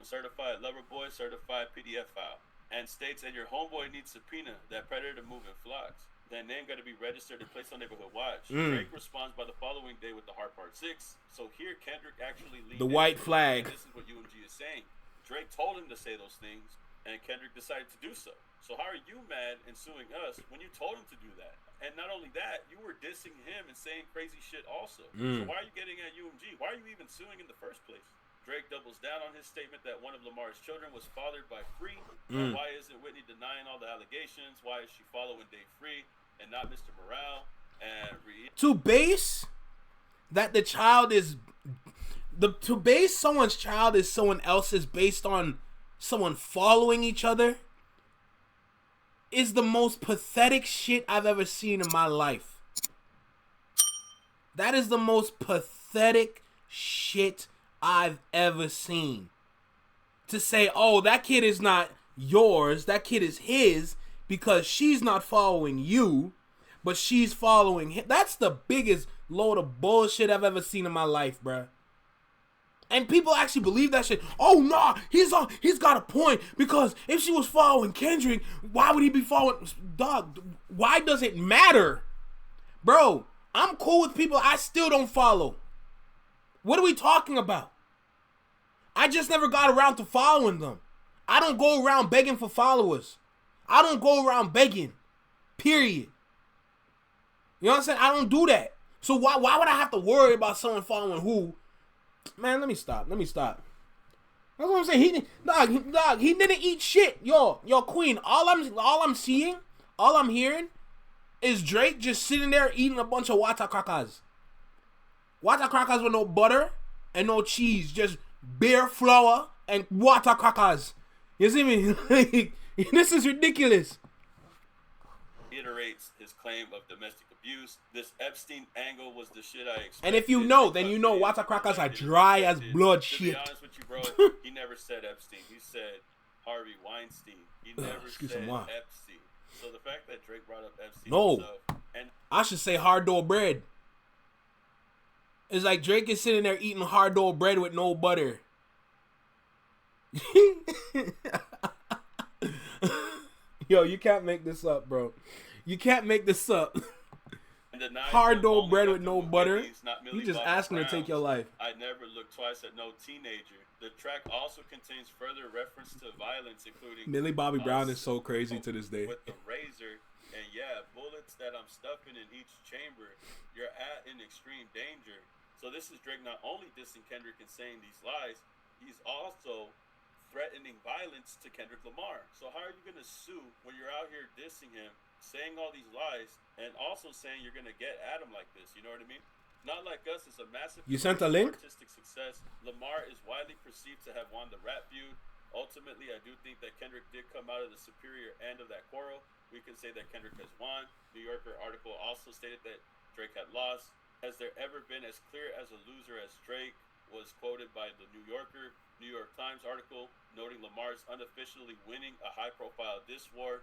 Certified lover boy, certified PDF file. And states, and your homeboy needs subpoena that predator to move in flocks. That name got to be registered and placed on neighborhood watch. Drake responds by the following day with the hard part 6. So here Kendrick actually leaned
the white
in.
flag.
This is what UMG is saying. Drake told him to say those things, and Kendrick decided to do so. So how are you mad and suing us when you told him to do that? And not only that, you were dissing him and saying crazy shit also. So why are you getting at UMG? Why are you even suing in the first place? Drake doubles down on his statement that one of Lamar's children was fathered by Free. Why isn't Whitney denying all the allegations? Why is she following Dave Free and not Mr. Morale? And
to base that the child is to base someone's child is someone else's based on someone following each other is the most pathetic shit I've ever seen in my life. That is the most pathetic shit I've ever seen. To say, oh, that kid is not yours, that kid is his because she's not following you, but she's following him. That's the biggest load of bullshit I've ever seen in my life, bruh. And people actually believe that shit. Oh, nah, he's got a point because if she was following Kendrick, why would he be following? Dog, why does it matter? Bro, I'm cool with people I still don't follow. What are we talking about? I just never got around to following them. I don't go around begging for followers. I don't go around begging. Period. You know what I'm saying? I don't do that. So why would I have to worry about someone following who? Man, let me stop. That's what I'm saying. He didn't eat shit. Yo, Queen. All I'm seeing, all I'm hearing is Drake just sitting there eating a bunch of wata crackers. Wata crackers with no butter and no cheese, just bare flour and wata crackers. You see me? This is ridiculous.
Reiterates his claim of domestic abuse. This Epstein angle was the shit I expected.
And if you know, then you know wata crackers are dry as blood shit.
To be honest with you, bro, he never said Epstein. He said Harvey Weinstein. He never said Epstein. So the fact that Drake brought up Epstein himself, and
I should say hard dough bread. It's like Drake is sitting there eating hard dough bread with no butter. Yo, you can't make this up, bro. You can't make this up. Hard dough bread with no butter. You just asking to take your life.
I never looked twice at no teenager. The track also contains further reference to violence, including
Millie Bobby Brown is so crazy to this day.
With the razor, and yeah, bullets that I'm stuffing in each chamber. You're at in extreme danger. So this is Drake not only dissing Kendrick and saying these lies, he's also threatening violence to Kendrick Lamar. So how are you going to sue when you're out here dissing him, saying all these lies, and also saying you're going to get at him like this? You know what I mean? Not Like Us is a massive
you sent a link?
Artistic success. Lamar is widely perceived to have won the rap feud. Ultimately, I do think that Kendrick did come out of the superior end of that quarrel. We can say that Kendrick has won. New Yorker article also stated that Drake had lost. Has there ever been as clear as a loser as Drake? Was quoted by the New Yorker. New York Times article noting Lamar's unofficially winning a high-profile diss war.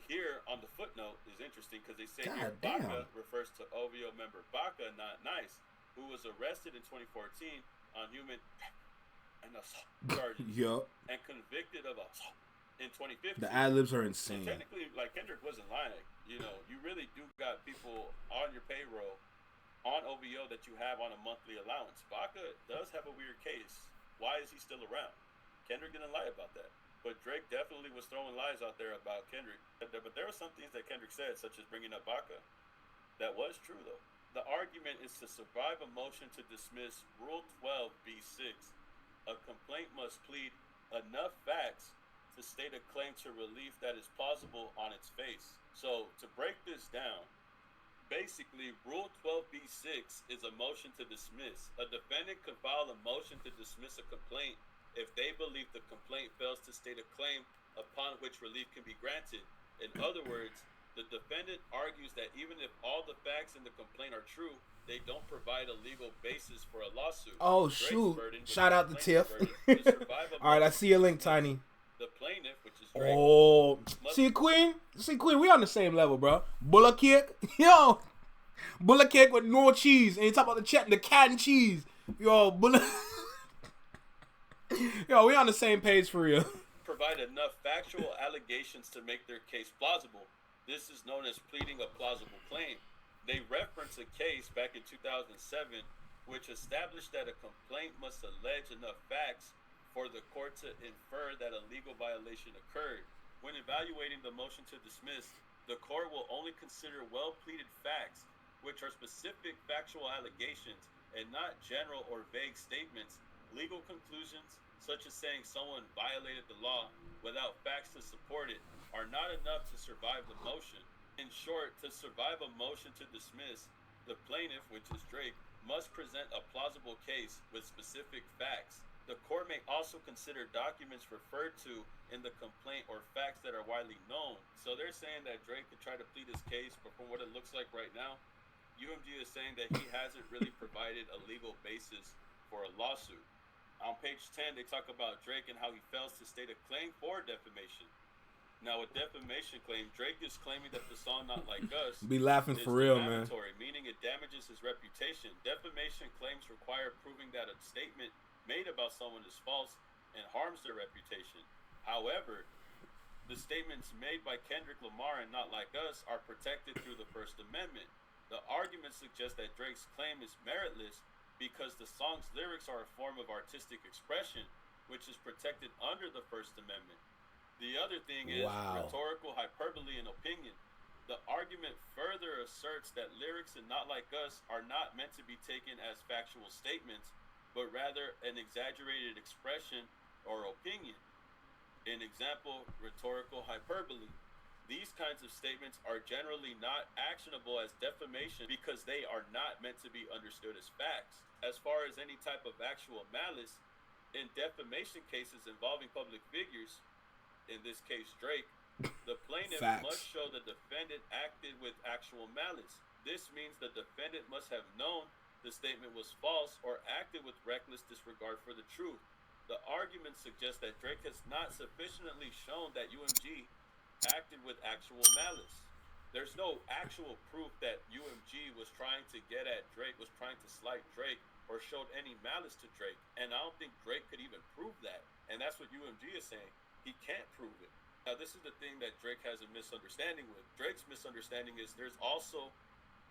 Here on the footnote is interesting because they say here Baka refers to OVO member Baka, not Nice, who was arrested in 2014 on human and charges
Yup.
and convicted of in 2015.
The ad-libs are
So
insane.
technically, like, Kendrick wasn't lying. You know, you really do got people on your payroll on OVO that you have on a monthly allowance. Baca does have a weird case. Why is he still around? Kendrick didn't lie about that. But Drake definitely was throwing lies out there about Kendrick. But there were some things that Kendrick said, such as bringing up Baca. That was true, though. The argument is to survive a motion to dismiss Rule 12b-6. A complaint must plead enough facts to state a claim to relief that is plausible on its face. So, to break this down, basically, Rule 12b-6 is a motion to dismiss. A defendant can file a motion to dismiss a complaint if they believe the complaint fails to state a claim upon which relief can be granted. In other words, the defendant argues that even if all the facts in the complaint are true, they don't provide a legal basis for a lawsuit.
Oh, shoot. Shout out to Tiff. All right, I see your link, Tiny.
The plaintiff, which is Drake.
Oh, see, Queen, we on the same level, bro. Bullet cake, yo, bullet cake with no cheese, and you talk about the cotton cheese, yo, bullet. Yo, we on the same page for real.
Provide enough factual allegations to make their case plausible. This is known as pleading a plausible claim. They reference a case back in 2007, which established that a complaint must allege enough facts for the court to infer that a legal violation occurred. When evaluating the motion to dismiss, the court will only consider well-pleaded facts, which are specific factual allegations and not general or vague statements. Legal conclusions, such as saying someone violated the law without facts to support it, are not enough to survive the motion. In short, to survive a motion to dismiss, the plaintiff, which is Drake, must present a plausible case with specific facts. The court may also consider documents referred to in the complaint or facts that are widely known. So they're saying that Drake could try to plead his case, but from what it looks like right now, UMG is saying that he hasn't really provided a legal basis for a lawsuit. On page 10, they talk about Drake and how he fails to state a claim for defamation. Now, a defamation claim, Drake is claiming that the song "Not Like Us"
be laughing for real, man.
Meaning it damages his reputation. Defamation claims require proving that a statement made about someone is false and harms their reputation. However, the statements made by Kendrick Lamar and "Not Like Us" are protected through the First Amendment. The argument suggests that Drake's claim is meritless because the song's lyrics are a form of artistic expression, which is protected under the First Amendment. The other thing is rhetorical hyperbole and opinion. The argument further asserts that lyrics in "Not Like Us" are not meant to be taken as factual statements, but rather an exaggerated expression or opinion. An example, rhetorical hyperbole. These kinds of statements are generally not actionable as defamation because they are not meant to be understood as facts. As far as any type of actual malice, in defamation cases involving public figures, in this case Drake, the plaintiff must show the defendant acted with actual malice. This means the defendant must have known the statement was false or acted with reckless disregard for the truth. The argument suggests that Drake has not sufficiently shown that UMG acted with actual malice. There's no actual proof that UMG was trying to get at Drake, was trying to slight Drake, or showed any malice to Drake. And I don't think Drake could even prove that. And that's what UMG is saying. He can't prove it. Now, this is the thing that Drake has a misunderstanding with. Drake's misunderstanding is there's also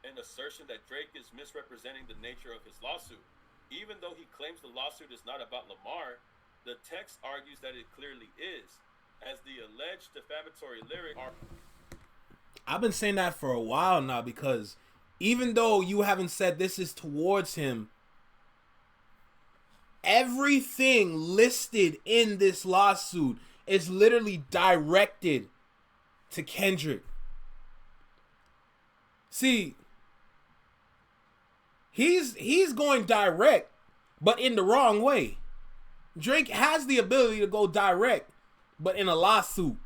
an assertion that Drake is misrepresenting the nature of his lawsuit. Even though he claims the lawsuit is not about Lamar, the text argues that it clearly is, as the alleged defamatory lyric are...
I've been saying that for a while now, because even though you haven't said this is towards him, everything listed in this lawsuit is literally directed to Kendrick. See, he's going direct, but in the wrong way. Drake has the ability to go direct, but in a lawsuit.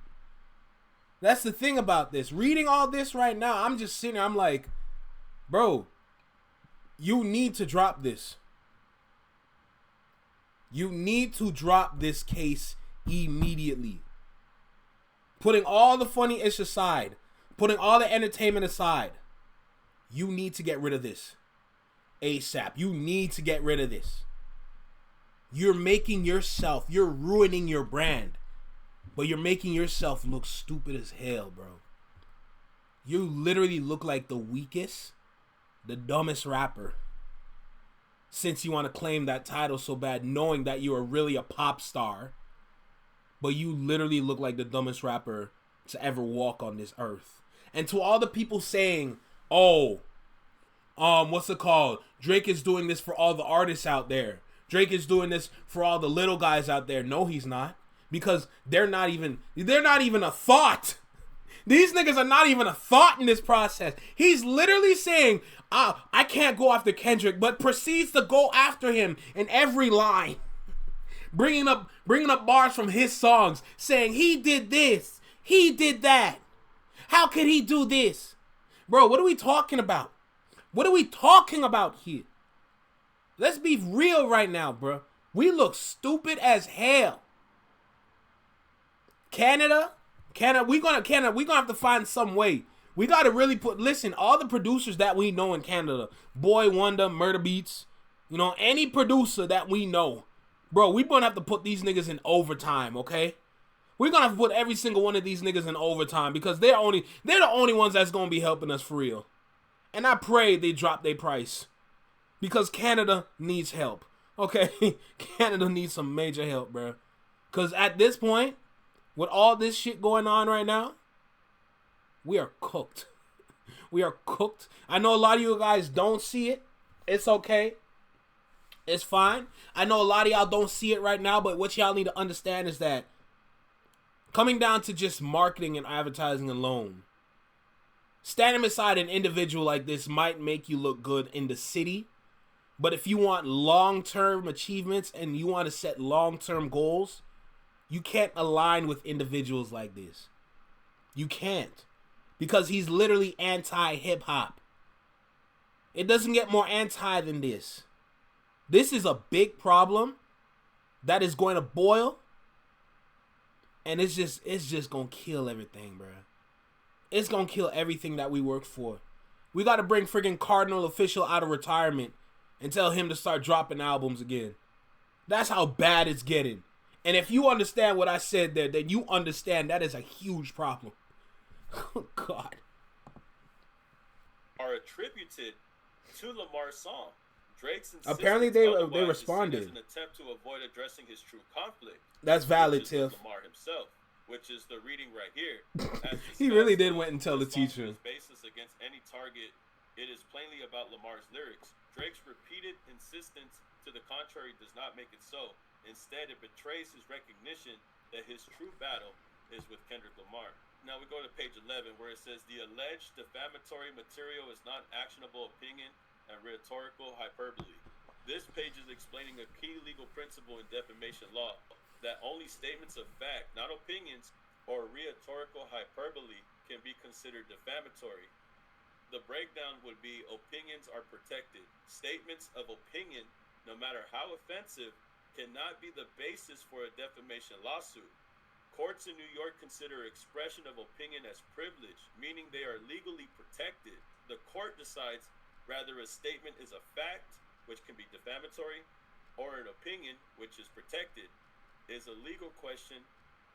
That's the thing about this. Reading all this right now, I'm just sitting there, I'm like, bro, you need to drop this. You need to drop this case immediately. Putting all the funny ish aside, putting all the entertainment aside, you need to get rid of this ASAP. You need to get rid of this. you're ruining your brand. But you're making yourself look stupid as hell, bro. You literally look like the weakest, the dumbest rapper. Since you want to claim that title so bad, knowing that you are really a pop star. But you literally look like the dumbest rapper to ever walk on this earth. And to all the people saying, oh, what's it called? Drake is doing this for all the artists out there. Drake is doing this for all the little guys out there. No, he's not. Because they're not even a thought. These niggas are not even a thought in this process. He's literally saying, I can't go after Kendrick, but proceeds to go after him in every line. Bringing up bars from his songs, saying he did this, he did that. How could he do this? Bro, what are we talking about? What are we talking about here? Let's be real right now, bro. We look stupid as hell. Canada, we're gonna have to find some way. We gotta really listen, all the producers that we know in Canada, Boy Wonder, Murder Beats, any producer that we know, bro, we're gonna have to put these niggas in overtime, okay? We're gonna have to put every single one of these niggas in overtime because they're the only ones that's gonna be helping us for real. And I pray they drop their price. Because Canada needs help. Okay? Canada needs some major help, bro. Because at this point, with all this shit going on right now, we are cooked. We are cooked. I know a lot of you guys don't see it. It's okay. It's fine. I know a lot of y'all don't see it right now, but what y'all need to understand is that coming down to just marketing and advertising alone, standing beside an individual like this might make you look good in the city. But if you want long-term achievements and you want to set long-term goals, you can't align with individuals like this. You can't. Because he's literally anti-hip-hop. It doesn't get more anti than this. This is a big problem that is going to boil. And it's just going to kill everything, bro. It's going to kill everything that we work for. We got to bring friggin' Cardinal Official out of retirement and tell him to start dropping albums again. That's how bad it's getting. And if you understand what I said there, then you understand that is a huge problem. Oh, God.
Are attributed to Lamar's song. Drake's
apparently they responded.
As an attempt to avoid addressing his true conflict.
That's valid, Tiff.
Lamar himself, which is the reading right here.
He really did went and tell the teacher.
Basis against any target, it is plainly about Lamar's lyrics. Drake's repeated insistence to the contrary does not make it so. Instead, it betrays his recognition that his true battle is with Kendrick Lamar. Now we go to page 11 where it says the alleged defamatory material is not actionable opinion and rhetorical hyperbole. This page is explaining a key legal principle in defamation law, that only statements of fact, not opinions, or rhetorical hyperbole can be considered defamatory. The breakdown would be opinions are protected. Statements of opinion, no matter how offensive, cannot be the basis for a defamation lawsuit. Courts in New York consider expression of opinion as privilege, meaning they are legally protected. The court decides rather a statement is a fact, which can be defamatory, or an opinion, which is protected, is a legal question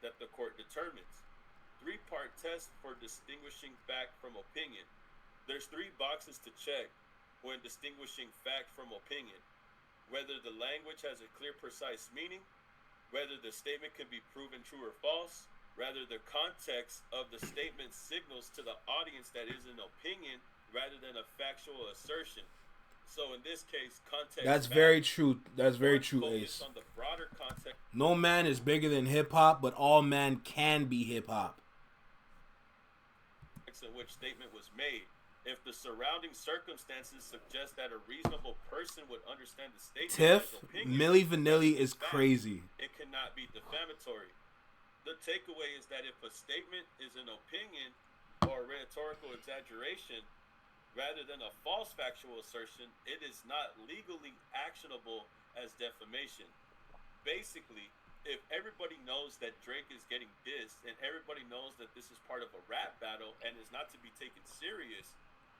that the court determines. Three-part test for distinguishing fact from opinion. There's three boxes to check when distinguishing fact from opinion. Whether the language has a clear, precise meaning, whether the statement can be proven true or false, rather the context of the statement signals to the audience that is an opinion rather than a factual assertion. So in this case, context.
That's very true. That's very true, Ace.
On the broader context.
No man is bigger than hip hop, but all man can be hip hop.
In which statement was made. If the surrounding circumstances suggest that a reasonable person would understand the statement,
Tiff, Milli Vanilli is crazy.
It cannot be defamatory. The takeaway is that if a statement is an opinion or a rhetorical exaggeration, rather than a false factual assertion, it is not legally actionable as defamation. Basically, if everybody knows that Drake is getting dissed and everybody knows that this is part of a rap battle and is not to be taken serious,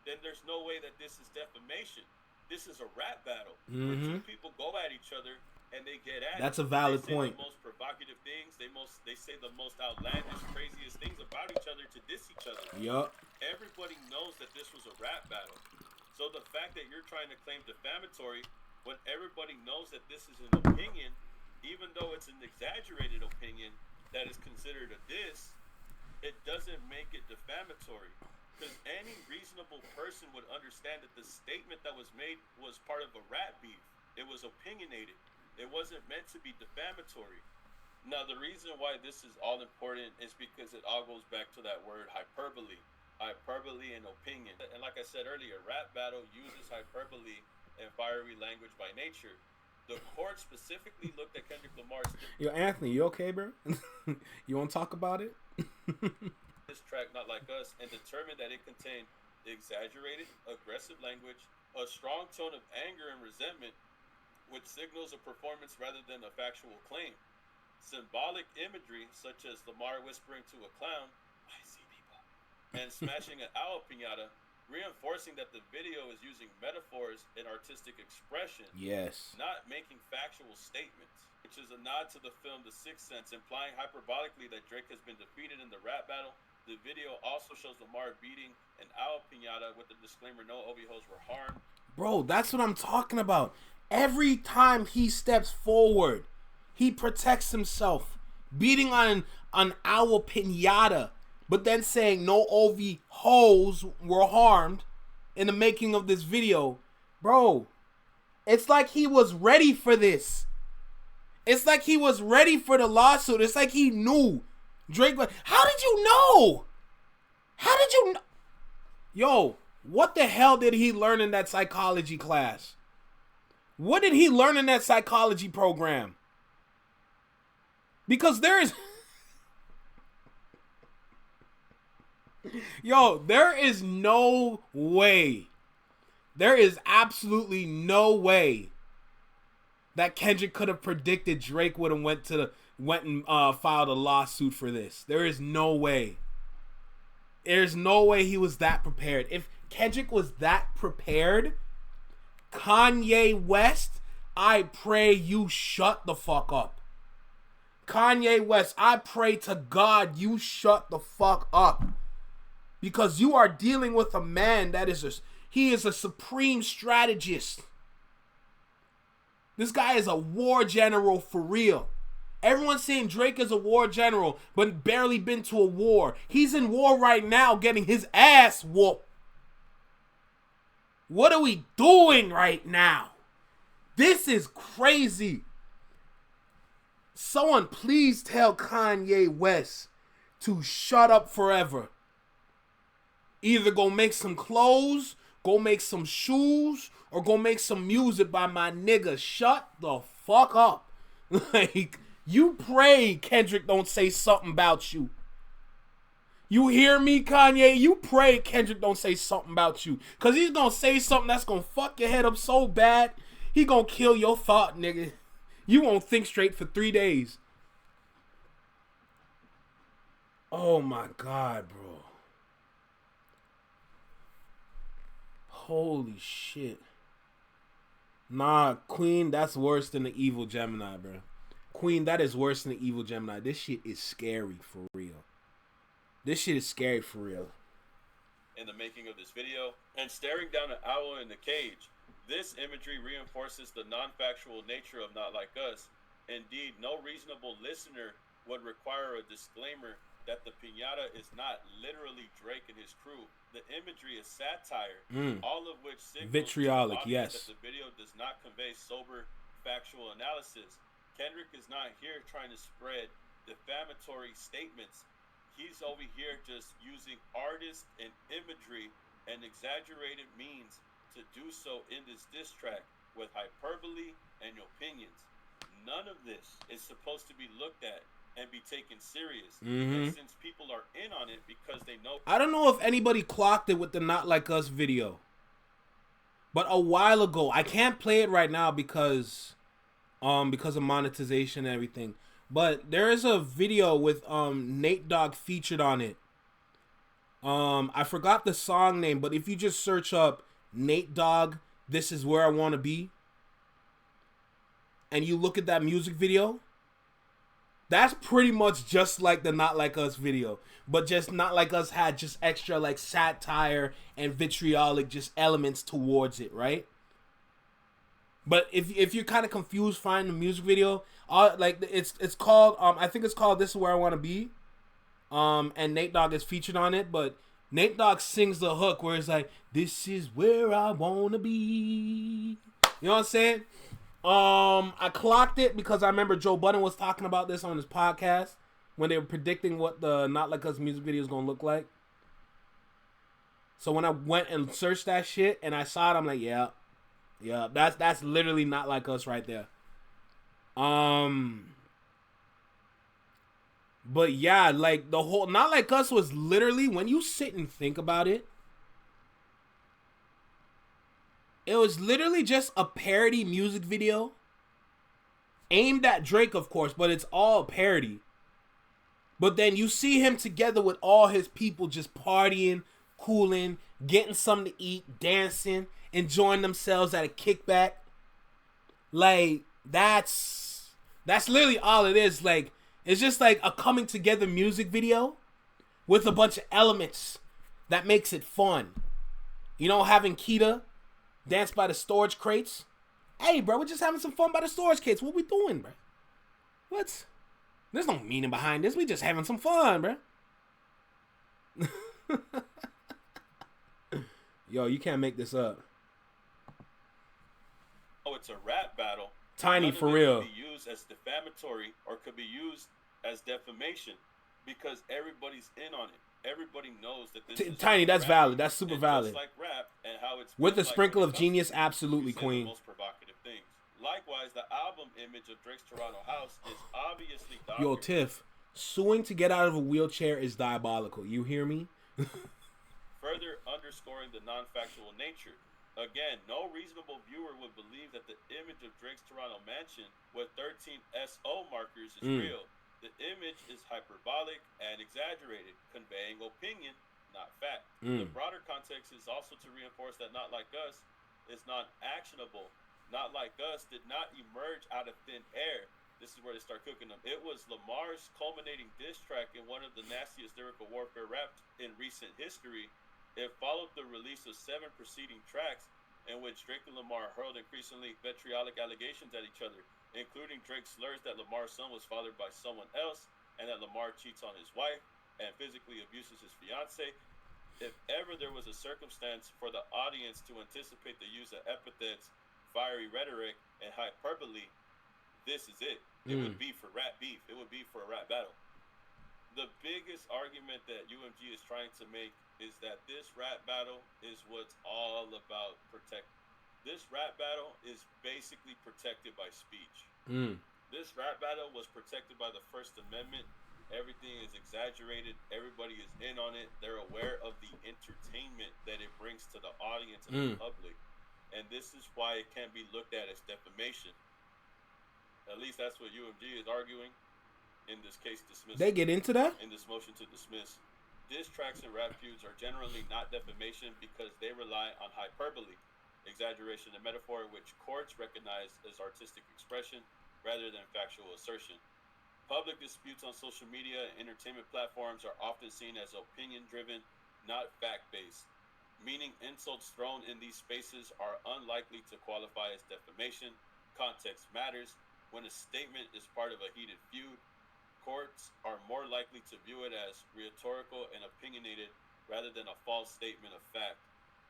then there's no way that this is defamation. this is a rap battle where two people go at each other and they get at
That's
it.
a valid
They say
point.
the most provocative things. They say the most outlandish, craziest things about each other to diss each other.
Yup.
Everybody knows that this was a rap battle. So the fact that you're trying to claim defamatory when everybody knows that this is an opinion, even though it's an exaggerated opinion that is considered a diss, it doesn't make it defamatory. Because any reasonable person would understand that the statement that was made was part of a rap beef. It was opinionated. It wasn't meant to be defamatory. Now, the reason why this is all important is because it all goes back to that word hyperbole. Hyperbole and opinion. And like I said earlier, rap battle uses hyperbole and fiery language by nature. The court specifically looked at Kendrick Lamar's
Yo, Anthony, you okay, bro? You want to talk about it?
this track, Not Like Us, and determined that it contained exaggerated, aggressive language, a strong tone of anger and resentment, which signals a performance rather than a factual claim. Symbolic imagery, such as Lamar whispering to a clown, I see people, and smashing an owl piñata, reinforcing that the video is using metaphors and artistic expression,
Yes.
not making factual statements, which is a nod to the film The Sixth Sense, implying hyperbolically that Drake has been defeated in the rap battle. The video also shows Lamar beating an owl piñata with the disclaimer, no OVHOs were harmed.
Bro, that's what I'm talking about. Every time he steps forward, he protects himself, beating on an owl piñata, but then saying no OV hoes were harmed in the making of this video. Bro, it's like he was ready for this. It's like he was ready for the lawsuit. It's like he knew Drake. How did you know? How did you know? Yo, what the hell did he learn in that psychology class? What did he learn in that psychology program? Because there is... Yo, there is no way. There is absolutely no way that Kendrick could have predicted Drake would have went and filed a lawsuit for this. There is no way. There's no way he was that prepared. If Kendrick was that prepared, Kanye West, I pray you shut the fuck up. Kanye West, I pray to God you shut the fuck up. Because you are dealing with a man that is he is a supreme strategist. This guy is a war general for real. Everyone's saying Drake is a war general, but barely been to a war. He's in war right now getting his ass whooped. What are we doing right now? This is crazy. Someone please tell Kanye West to shut up forever. Either go make some clothes, go make some shoes, or go make some music by my nigga. Shut the fuck up. Like, you pray Kendrick don't say something about you. You hear me, Kanye? You pray Kendrick don't say something about you. Because he's going to say something that's going to fuck your head up so bad, he going to kill your thought, nigga. You won't think straight for 3 days. Oh, my God, bro. Holy shit. Nah, Queen, that's worse than the evil Gemini, bro. Queen, that is worse than the evil Gemini. This shit is scary for real. This shit is scary for real.
In the making of this video, and staring down an owl in the cage, this imagery reinforces the non-factual nature of Not Like Us. Indeed, no reasonable listener would require a disclaimer that the piñata is not literally Drake and his crew. The imagery is satire, all of which signals
vitriolic, yes,
that the video does not convey sober, factual analysis. Kendrick is not here trying to spread defamatory statements. He's over here just using artist and imagery and exaggerated means to do so in this diss track with hyperbole and opinions. None of this is supposed to be looked at and be taken serious. And since people are in on it because they know...
I don't know if anybody clocked it with the Not Like Us video. But a while ago, I can't play it right now because of monetization and everything. But there is a video with Nate Dogg featured on it. I forgot the song name, but if you just search up Nate Dogg This Is Where I Want to Be, and you look at that music video, that's pretty much just like the Not Like Us video. But just Not Like Us had just extra like satire and vitriolic just elements towards it, right? But if you're kind of confused finding the music video, like it's called I think it's called This Is Where I Want to Be. And Nate Dogg is featured on it, but Nate Dogg sings the hook where it's like, this is where I want to be. You know what I'm saying? I clocked it because I remember Joe Budden was talking about this on his podcast when they were predicting what the Not Like Us music video is going to look like. So when I went and searched that shit and I saw it, I'm like, yeah, that's literally Not Like Us right there. But yeah, like the whole Not Like Us was literally, when you sit and think about it, it was literally just a parody music video aimed at Drake, of course, but it's all parody. But then you see him together with all his people just partying, cooling, getting something to eat, dancing, enjoying themselves at a kickback. Like, that's literally all it is. Like, it's just like a coming together music video with a bunch of elements that makes it fun. You know, having Keita dance by the storage crates. Hey, bro, we're just having some fun by the storage crates. What we doing, bro? What? There's no meaning behind this. We just having some fun, bro. Yo, you can't make this up.
Oh, it's a rap battle.
Tiny, for real.
Could be used as defamatory or could be used as defamation because everybody's in on it. Everybody knows that this is
Tiny. That's valid. That's super valid.
Just like rap and how it's
with a sprinkle of genius, absolutely, queen.
The most provocative things. Likewise, the album image of Drake's Toronto house is obviously
Yo, Tiff, suing to get out of a wheelchair is diabolical. You hear me?
Further underscoring the non-factual nature. Again, no reasonable viewer would believe that the image of Drake's Toronto mansion with 13 SO markers is real. The image is hyperbolic and exaggerated, conveying opinion, not fact. The broader context is also to reinforce that Not Like Us is not actionable. Not Like Us did not emerge out of thin air. This is where they start cooking them. It was Lamar's culminating diss track in one of the nastiest lyrical warfare raps in recent history. It followed the release of 7 preceding tracks in which Drake and Lamar hurled increasingly vitriolic allegations at each other, including Drake's slurs that Lamar's son was fathered by someone else and that Lamar cheats on his wife and physically abuses his fiance. If ever there was a circumstance for the audience to anticipate the use of epithets, fiery rhetoric, and hyperbole, this is it. It would be for rap beef. It would be for a rap battle. The biggest argument that UMG is trying to make is that this rap battle is what's all about This rap battle is basically protected by speech. This rap battle was protected by the First Amendment. Everything is exaggerated. Everybody is in on it. They're aware of the entertainment that it brings to the audience and the public. And this is why it can be looked at as defamation. At least that's what UMG is arguing in this case dismissal.
They get into that?
In this motion to dismiss. Diss tracks and rap feuds are generally not defamation because they rely on hyperbole, exaggeration, and metaphor, which courts recognize as artistic expression rather than factual assertion. Public disputes on social media and entertainment platforms are often seen as opinion-driven, not fact-based, meaning insults thrown in these spaces are unlikely to qualify as defamation. Context matters. When a statement is part of a heated feud, courts are more likely to view it as rhetorical and opinionated rather than a false statement of fact.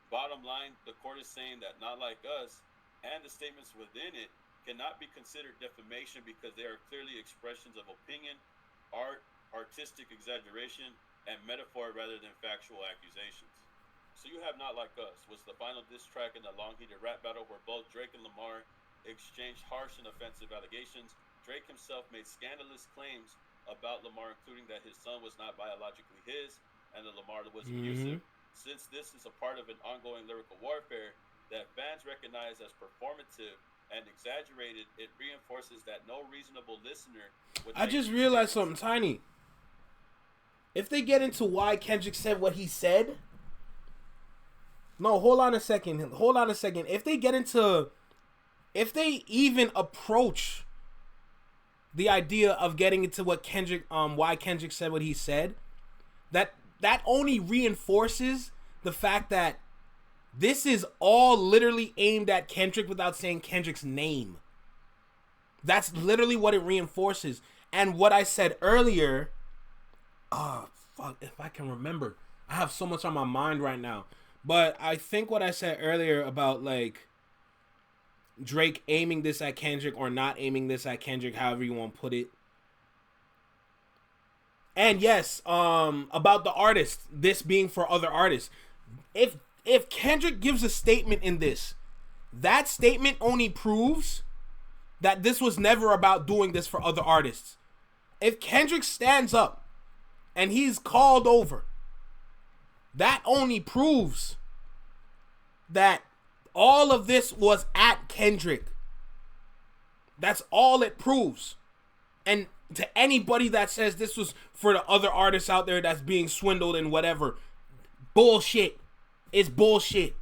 Bottom line, the court is saying that Not Like Us and the statements within it cannot be considered defamation because they are clearly expressions of opinion, art, artistic exaggeration, and metaphor rather than factual accusations. So you have Not Like Us was the final diss track in the long-heated rap battle where both Drake and Lamar exchanged harsh and offensive allegations. Drake himself made scandalous claims about Lamar, including that his son was not biologically his and that Lamar was abusive. Since this is a part of an ongoing lyrical warfare that fans recognize as performative and exaggerated, it reinforces that no reasonable listener would...
I just realized something, Tiny. If they get into why Kendrick said what he said, No, hold on a second. If they even approach the idea of getting into what Kendrick, why Kendrick said what he said, that only reinforces the fact that this is all literally aimed at Kendrick without saying Kendrick's name. That's literally what it reinforces. And what I said earlier, fuck, if I can remember. I have so much on my mind right now. But I think what I said earlier about, like, Drake aiming this at Kendrick or not aiming this at Kendrick, however you want to put it. And yes, about the artist, this being for other artists. If Kendrick gives a statement in this, that statement only proves that this was never about doing this for other artists. If Kendrick stands up and he's called over, that only proves that all of this was at Kendrick. That's all it proves. And to anybody that says this was for the other artists out there that's being swindled and whatever, bullshit. It's bullshit.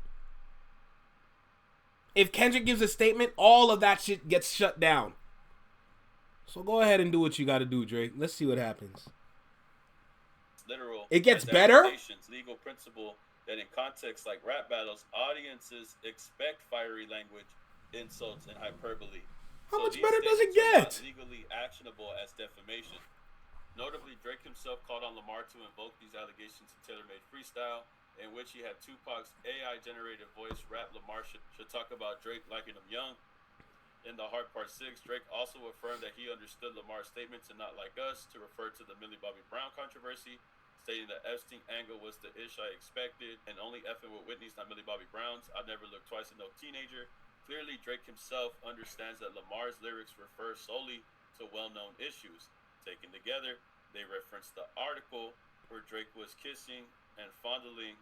If Kendrick gives a statement, all of that shit gets shut down. So go ahead and do what you got to do, Drake. Let's see what happens.
Literal.
It gets better.
Legal principle that in contexts like rap battles, audiences expect fiery language, insults, and hyperbole.
How much better does it get?
Legally actionable as defamation. Notably, Drake himself called on Lamar to invoke these allegations in tailor-made freestyle, in which he had Tupac's AI-generated voice rap Lamar should talk about Drake liking him young. In the Heart Part 6, Drake also affirmed that he understood Lamar's statement to Not Like Us to refer to the Millie Bobby Brown controversy, stating that Epstein angle was the ish I expected, and only effing with Whitney's, not Millie Bobby Brown's. I'd never look twice at no teenager. Clearly, Drake himself understands that Lamar's lyrics refer solely to well-known issues. Taken together, they reference the article where Drake was kissing and fondling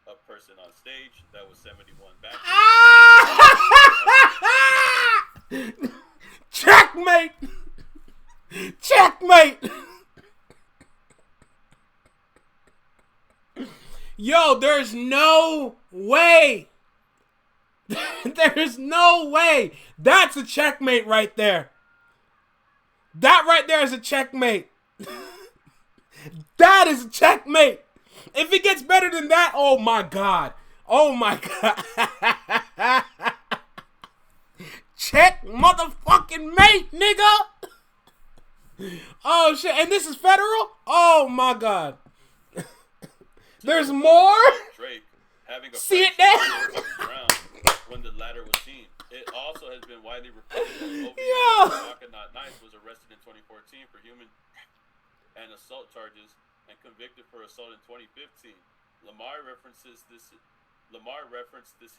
a person on stage that was 71 back.
Checkmate! Checkmate! Yo, there's no way. There's no way. That's a checkmate right there. That right there is a checkmate. That is a checkmate. If it gets better than that, oh my God. Oh my God. Check motherfucking mate, nigga. Oh shit. And this is federal? Oh my God. There's more?
Drake having a
see it there?
When the latter was seen. It also has been widely reported that Not Nice was arrested in 2014 for human and assault charges and convicted for assault in 2015. Lamar referenced this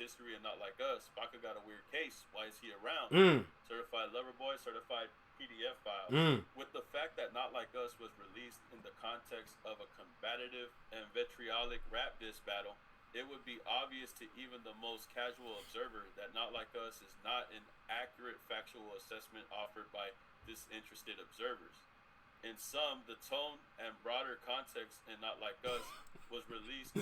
history and Not Like Us. Baca got a weird case. Why is he around? Certified lover boy, certified PDF file. With the fact that Not Like Us was released in the context of a combative and vitriolic rap diss battle, it would be obvious to even the most casual observer that Not Like Us is not an accurate factual assessment offered by disinterested observers. In sum, the tone and broader context in Not Like Us was released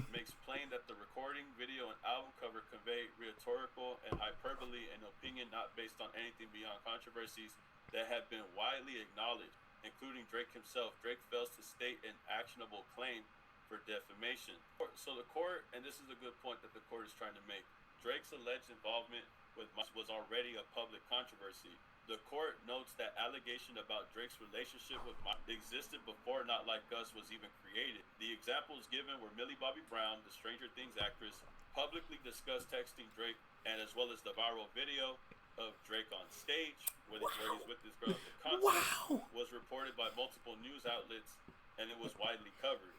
makes plain that the recording, video, and album cover convey rhetorical and hyperbole and opinion not based on anything beyond controversies that have been widely acknowledged, including Drake himself. Drake fails to state an actionable claim for defamation. So the court, and this is a good point that the court is trying to make, Drake's alleged involvement with was already a public controversy. The court notes that allegation about Drake's relationship with existed before Not Like Us was even created. The examples given were Millie Bobby Brown, the Stranger Things actress, publicly discussed texting Drake, and as well as the viral video of Drake on stage where he's with this girl at the concert was reported by multiple news outlets, and it was widely covered.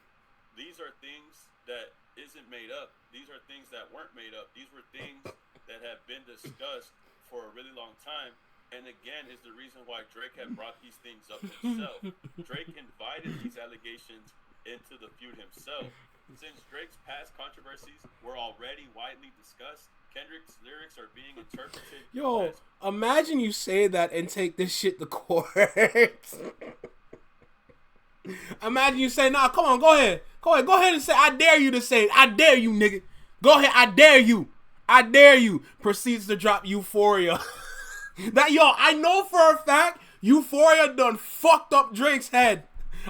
These are things that isn't made up. These are things that weren't made up. These were things that have been discussed for a really long time. And again, is the reason why Drake had brought these things up himself. Drake invited these allegations into the feud himself. Since Drake's past controversies were already widely discussed, Kendrick's lyrics are being interpreted.
Yo, imagine you say that and take this shit to court. Imagine you say, nah, come on, go ahead and say, I dare you to say it. I dare you, nigga. Go ahead. I dare you. I dare you. Proceeds to drop Euphoria. I know for a fact Euphoria done fucked up Drake's head.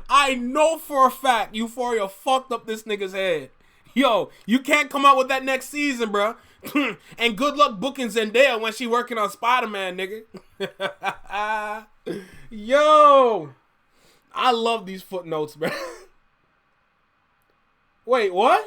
I know for a fact Euphoria fucked up this nigga's head. Yo, you can't come out with that next season, bro. And good luck booking Zendaya when she working on Spider-Man, nigga. Yo, I love these footnotes, bro. Wait, what?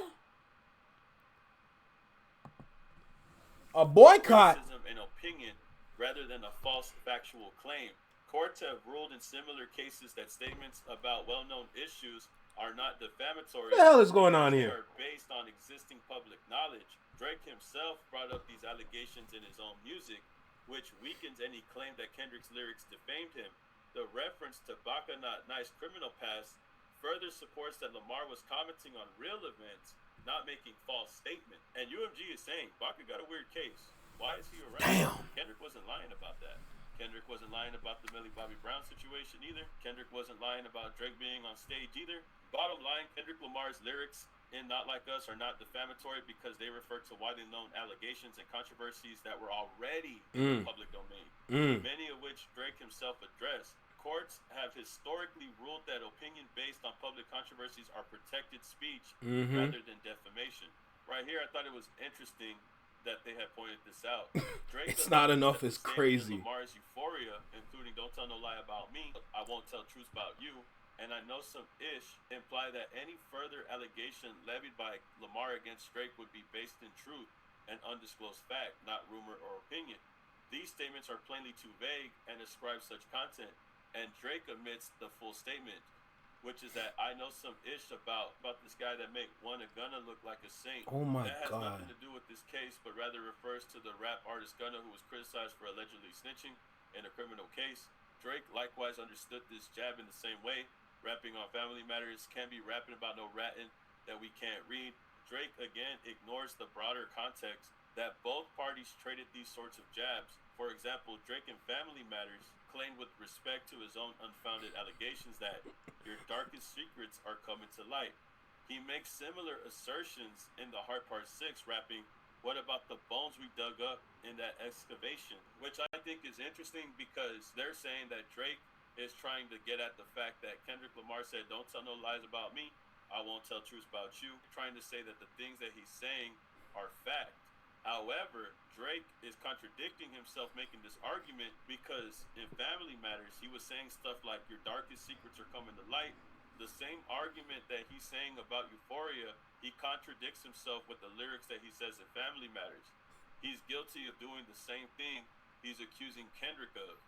A boycott?
An opinion rather than a false factual claim. Courts have ruled in similar cases that statements about well-known issues are not defamatory.
What the hell is going on
They
here?
are based on existing public knowledge. Drake himself brought up these allegations in his own music, which weakens any claim that Kendrick's lyrics defamed him. The reference to Baka Not Nice criminal past further supports that Lamar was commenting on real events, not making false statements. And UMG is saying Baka got a weird case. Why is he around?
Damn.
Kendrick wasn't lying about that. Kendrick wasn't lying about the Millie Bobby Brown situation either. Kendrick wasn't lying about Drake being on stage either. Bottom line, Kendrick Lamar's lyrics in Not Like Us are not defamatory because they refer to widely known allegations and controversies that were already in the public domain, many of which Drake himself addressed. Courts have historically ruled that opinion based on public controversies are protected speech rather than defamation. Right here, I thought it was interesting that they had pointed this out. Drake
It's not enough is crazy.
Lamar's Euphoria, including Don't Tell No Lie About Me, I Won't Tell Truths About You, and I Know Some Ish, imply that any further allegation levied by Lamar against Drake would be based in truth and undisclosed fact, not rumor or opinion. These statements are plainly too vague and ascribe such content, and Drake omits the full statement, which is that I know some ish about this guy that make one a Gunna look like a saint.
Oh my
that has
God.
nothing to do with this case, but rather refers to the rap artist Gunna, who was criticized for allegedly snitching in a criminal case. Drake likewise understood this jab in the same way. Rapping on Family Matters can be rapping about no ratting that we can't read. Drake again ignores the broader context that both parties traded these sorts of jabs. For example, Drake in Family Matters claimed with respect to his own unfounded allegations that your darkest secrets are coming to light. He makes similar assertions in the Heart Part 6, rapping, what about the bones we dug up in that excavation? Which I think is interesting because they're saying that Drake is trying to get at the fact that Kendrick Lamar said, don't tell no lies about me, I won't tell truths about you. Trying to say that the things that he's saying are fact. However, Drake is contradicting himself making this argument because in Family Matters, he was saying stuff like, your darkest secrets are coming to light. The same argument that he's saying about Euphoria, he contradicts himself with the lyrics that he says in Family Matters. He's guilty of doing the same thing he's accusing Kendrick of.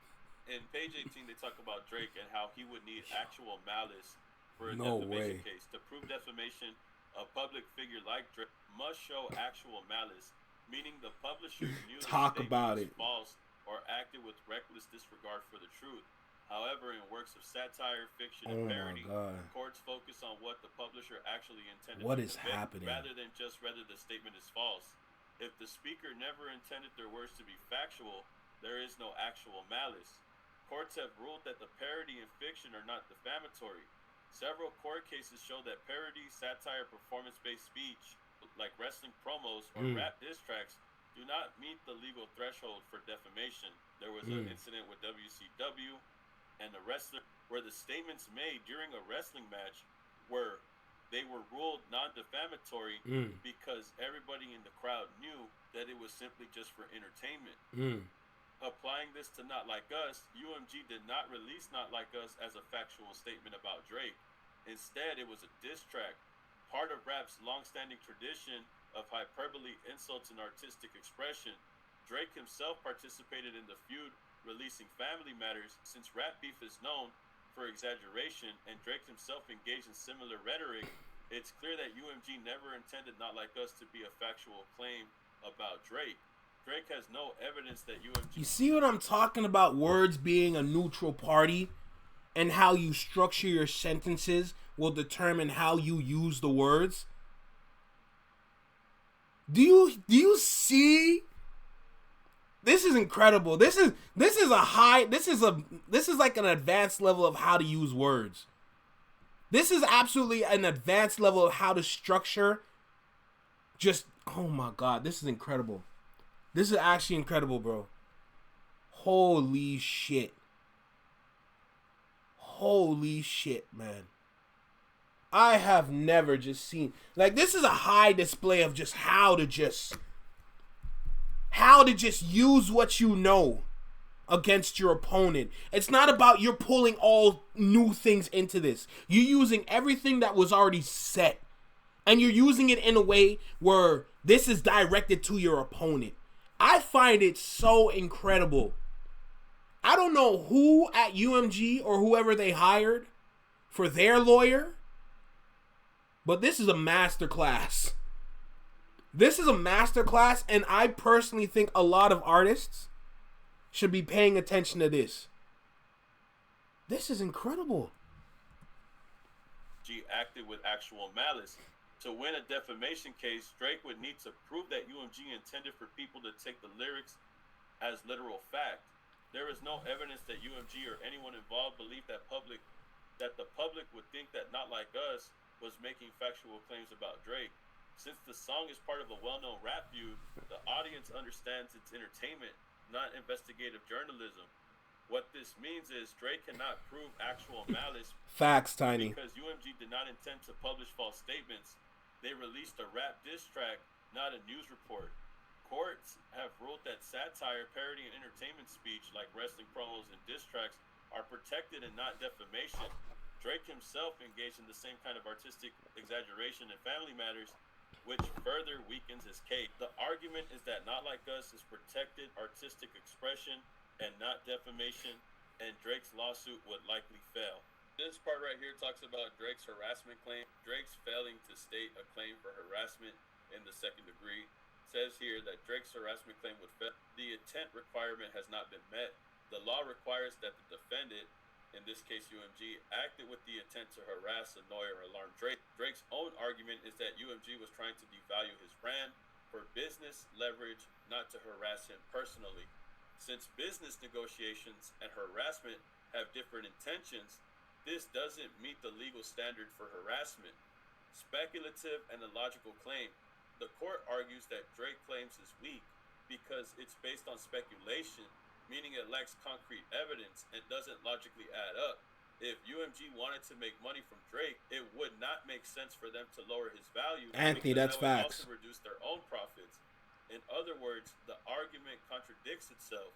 In page 18, they talk about Drake and how he would need actual malice for a defamation case. To prove defamation, a public figure like Drake must show actual malice, meaning the publisher knew the statement was false or acted with reckless disregard for the truth. However, in works of satire, fiction, and parody, courts focus on what the publisher actually intended
What
to
is
convey,
happening?
rather than just whether the statement is false. If the speaker never intended their words to be factual, there is no actual malice. Courts have ruled that the parody and fiction are not defamatory. Several court cases show that parody, satire, performance-based speech, like wrestling promos or rap diss tracks, do not meet the legal threshold for defamation. There was an incident with WCW and the wrestler where the statements made during a wrestling match were ruled non-defamatory because everybody in the crowd knew that it was simply just for entertainment. Applying this to Not Like Us, UMG did not release Not Like Us as a factual statement about Drake. Instead, it was a diss track, part of rap's long-standing tradition of hyperbole, insults, and artistic expression. Drake himself participated in the feud, releasing Family Matters. Since rap beef is known for exaggeration and Drake himself engaged in similar rhetoric, it's clear that UMG never intended Not Like Us to be a factual claim about Drake. Drake has no evidence that UMG...
You see what I'm talking about? Words being a neutral party and how you structure your sentences will determine how you use the words. Do you see? This is incredible. This is like an advanced level of how to use words. This is absolutely an advanced level of how to structure just Oh my God, this is incredible. This is actually incredible, bro. Holy shit. Holy shit, man. I have never just seen, like, this is a high display of just how to just use what you know against your opponent. It's not about you're pulling all new things into this. You're using everything that was already set, and you're using it in a way where this is directed to your opponent. I find it so incredible. I don't know who at UMG or whoever they hired for their lawyer, but this is a masterclass. This is a masterclass, and I personally think a lot of artists should be paying attention to this. This is incredible.
G acted with actual malice. To win a defamation case, Drake would need to prove that UMG intended for people to take the lyrics as literal fact. There is no evidence that UMG or anyone involved believed that the public would think that Not Like Us was making factual claims about Drake. Since the song is part of a well-known rap feud, the audience understands it's entertainment, not investigative journalism. What this means is Drake cannot prove actual malice.
Facts, Tiny.
Because UMG did not intend to publish false statements. They released a rap diss track, not a news report. Courts have ruled that satire, parody, and entertainment speech, like wrestling promos and diss tracks, are protected and not defamation. Drake himself engaged in the same kind of artistic exaggeration in Family Matters, which further weakens his case. The argument is that Not Like Us is protected artistic expression and not defamation, and Drake's lawsuit would likely fail. This part right here talks about Drake's harassment claim. Drake's failing to state a claim for harassment in the second degree. Says here that Drake's harassment claim would fail. The intent requirement has not been met. The law requires that the defendant, in this case UMG, acted with the intent to harass, annoy, or alarm Drake. Drake's own argument is that UMG was trying to devalue his brand for business leverage, not to harass him personally. Since business negotiations and harassment have different intentions, this doesn't meet the legal standard for harassment. Speculative and illogical claim. The court argues that Drake claims is weak because it's based on speculation, meaning it lacks concrete evidence and doesn't logically add up. If UMG wanted to make money from Drake, it would not make sense for them to lower his value.
Anthony, that's
that would
facts.
also reduce their own profits. In other words, the argument contradicts itself.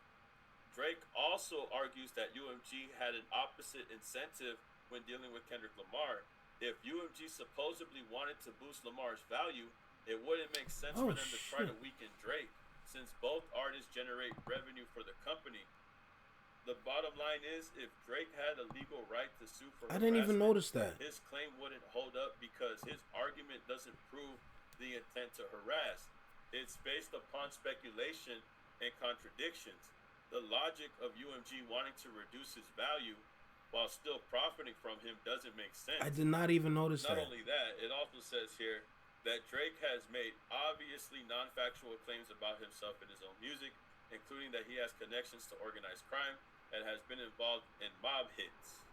Drake also argues that UMG had an opposite incentive when dealing with Kendrick Lamar. If UMG supposedly wanted to boost Lamar's value, it wouldn't make sense for them to try to weaken Drake, since both artists generate revenue for the company. The bottom line is, if Drake had a legal right to sue for
I didn't even notice that.
His claim wouldn't hold up because his argument doesn't prove the intent to harass. It's based upon speculation and contradictions. The logic of UMG wanting to reduce his value while still profiting from him doesn't make sense.
I did not even notice that.
Not only that, it also says here that Drake has made obviously non-factual claims about himself in his own music, including that he has connections to organized crime and has been involved in mob hits.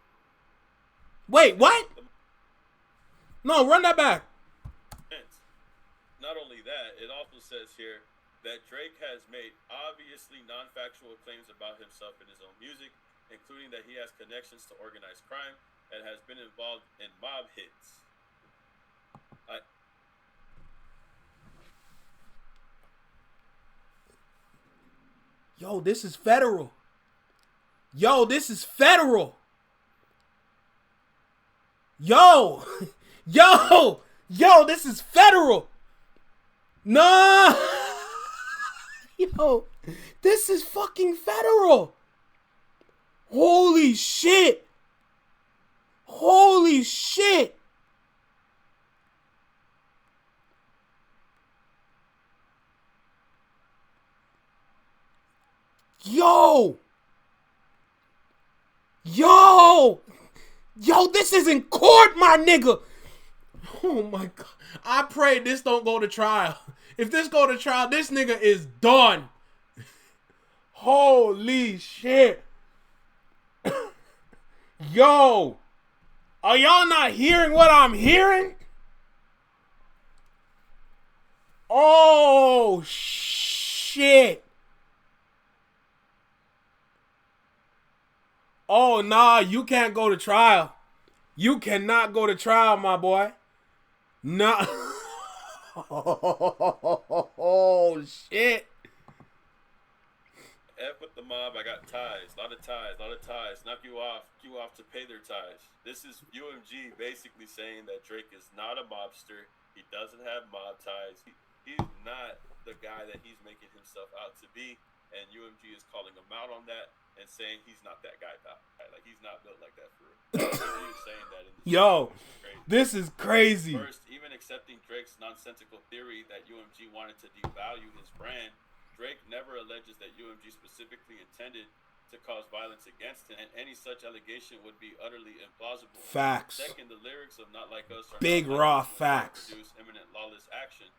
Wait, what? No, run that back.
Not only that, it also says here that Drake has made obviously non-factual claims about himself in his own music, including that he has connections to organized crime and has been involved in mob hits.
Yo, this is federal. Yo, this is federal. Yo, this is federal. No. Yo, this is fucking federal. Holy shit. Holy shit. Yo, this is in court, my nigga. Oh my God. I pray this don't go to trial. If this go to trial, this nigga is done. Holy shit. Yo, are y'all not hearing what I'm hearing? Oh shit. Oh nah, you can't go to trial. You cannot go to trial, my boy. Nah. Oh shit.
F with the mob, I got ties, a lot of ties, a lot of ties. Knock you off to pay their ties. This is UMG basically saying that Drake is not a mobster. He doesn't have mob ties. He's not the guy that he's making himself out to be. And UMG is calling him out on that and saying he's not that guy, pal. Like, he's not built like that for real. He was saying that in the
Yo,
which is crazy.
this is crazy.
First, even accepting Drake's nonsensical theory that UMG wanted to devalue his brand, Drake never alleges that UMG specifically intended to cause violence against him, and any such allegation would be utterly implausible.
Facts.
Second, the lyrics of Not Like Us are
Big
not
raw
likely to
facts.
produce imminent lawless action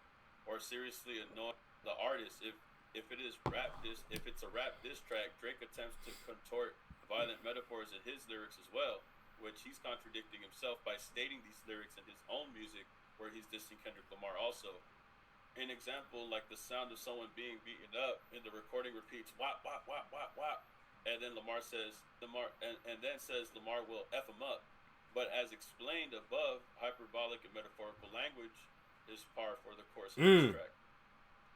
or seriously annoy the artist. If it's a rap diss track, Drake attempts to contort violent metaphors in his lyrics as well, which he's contradicting himself by stating these lyrics in his own music, where he's dissing Kendrick Lamar also. An example, like the sound of someone being beaten up, and the recording repeats wop wop wop wop wop, and then Lamar says Lamar will f him up. But as explained above, hyperbolic and metaphorical language is par for the course of this track.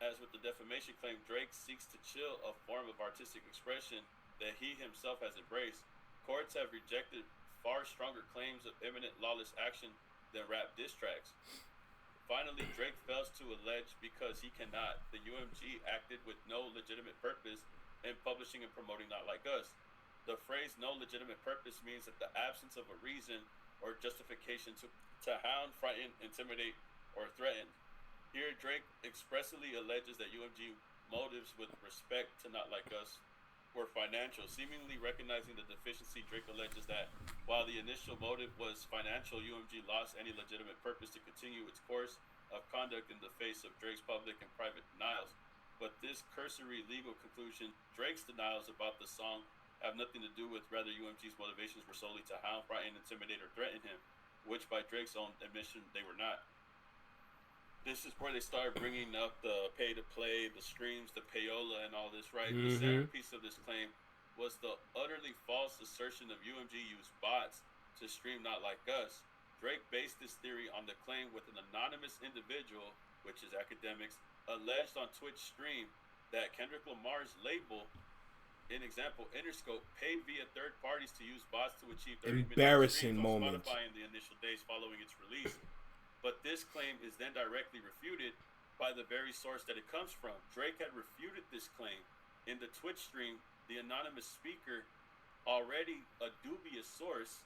As with the defamation claim, Drake seeks to chill a form of artistic expression that he himself has embraced. Courts have rejected far stronger claims of imminent lawless action than rap diss tracks. Finally, Drake fails to allege because he cannot. The UMG acted with no legitimate purpose in publishing and promoting Not Like Us. The phrase no legitimate purpose means that the absence of a reason or justification to hound, frighten, intimidate, or threaten. Here, Drake expressly alleges that UMG motives with respect to Not Like Us were financial. Seemingly recognizing the deficiency, Drake alleges that while the initial motive was financial, UMG lost any legitimate purpose to continue its course of conduct in the face of Drake's public and private denials. But this cursory legal conclusion, Drake's denials about the song have nothing to do with rather UMG's motivations were solely to hound, frighten, intimidate, or threaten him, which by Drake's own admission they were not. This is where they start bringing up the pay-to-play, the streams, the payola, and all this, right? The centerpiece of this claim was the utterly false assertion of UMG used bots to stream Not Like Us. Drake based this theory on the claim with an anonymous individual, which is academics, alleged on Twitch stream that Kendrick Lamar's label, in example, Interscope, paid via third parties to use bots to achieve 30
embarrassing
million streams on
moment.
Spotify in the initial days following its release. But this claim is then directly refuted by the very source that it comes from. Drake had refuted this claim in the Twitch stream. The anonymous speaker, already a dubious source,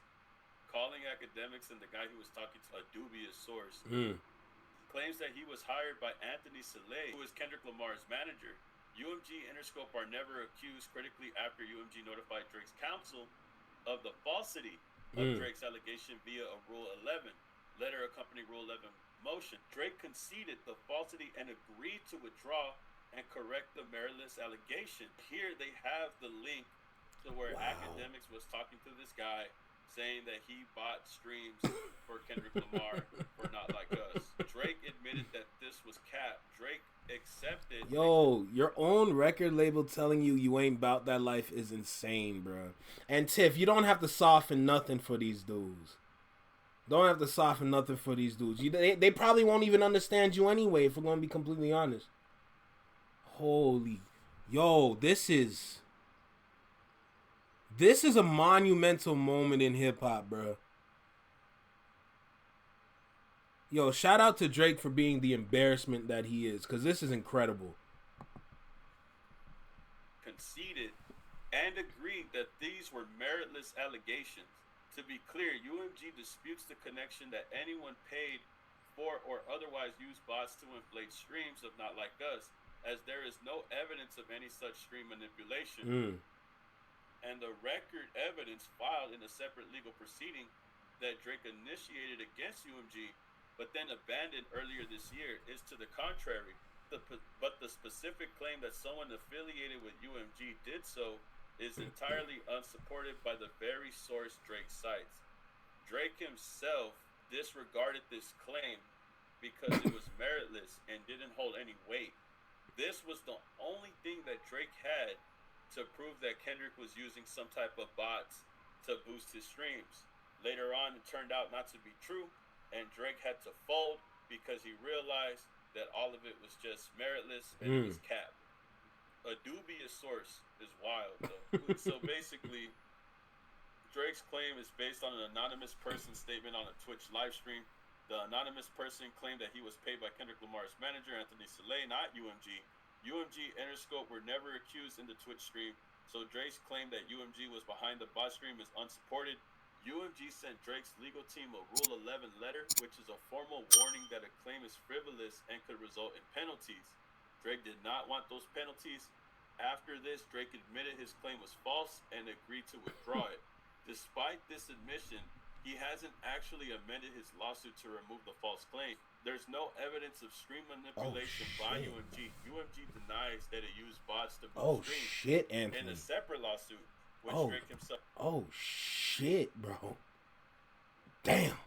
calling academics and the guy who was talking to a dubious source, claims that he was hired by Anthony Saleh, who is Kendrick Lamar's manager. UMG Interscope are never accused critically after UMG notified Drake's counsel of the falsity of Drake's allegation via a Rule 11. Letter accompanying Rule 11 motion. Drake conceded the falsity and agreed to withdraw and correct the meritless allegation. Here they have the link to where academics was talking to this guy saying that he bought streams for Kendrick Lamar for Not Like Us. Drake admitted that this was cap. Drake accepted.
Yo, your own record label telling you ain't about that life is insane, bro. And Tiff, you don't have to soften nothing for these dudes. Don't have to soften nothing for these dudes. They probably won't even understand you anyway, if we're going to be completely honest. Holy. Yo, this is a monumental moment in hip-hop, bro. Yo, shout out to Drake for being the embarrassment that he is, because this is incredible.
Conceded and agreed that these were meritless allegations. To be clear, UMG disputes the connection that anyone paid for or otherwise used bots to inflate streams of Not Like Us, as there is no evidence of any such stream manipulation. And the record evidence filed in a separate legal proceeding that Drake initiated against UMG, but then abandoned earlier this year, is to the contrary. But the specific claim that someone affiliated with UMG did so is entirely unsupported by the very source Drake cites. Drake himself disregarded this claim because it was meritless and didn't hold any weight. This was the only thing that Drake had to prove that Kendrick was using some type of bots to boost his streams. Later on, it turned out not to be true, and Drake had to fold because he realized that all of it was just meritless and it
Mm.
was cap. A dubious source is wild, though. So basically, Drake's claim is based on an anonymous person's statement on a Twitch live stream. The anonymous person claimed that he was paid by Kendrick Lamar's manager, Anthony Saleh, not UMG. UMG and Interscope were never accused in the Twitch stream, so Drake's claim that UMG was behind the bot stream is unsupported. UMG sent Drake's legal team a Rule 11 letter, which is a formal warning that a claim is frivolous and could result in penalties. Drake did not want those penalties. After this, Drake admitted his claim was false and agreed to withdraw it. Despite this admission, he hasn't actually amended his lawsuit to remove the false claim. There's no evidence of stream manipulation by UMG. UMG denies that it used bots to boost streams.
Shit, Anthony.
In a separate lawsuit, which Drake himself
shit, bro. Damn.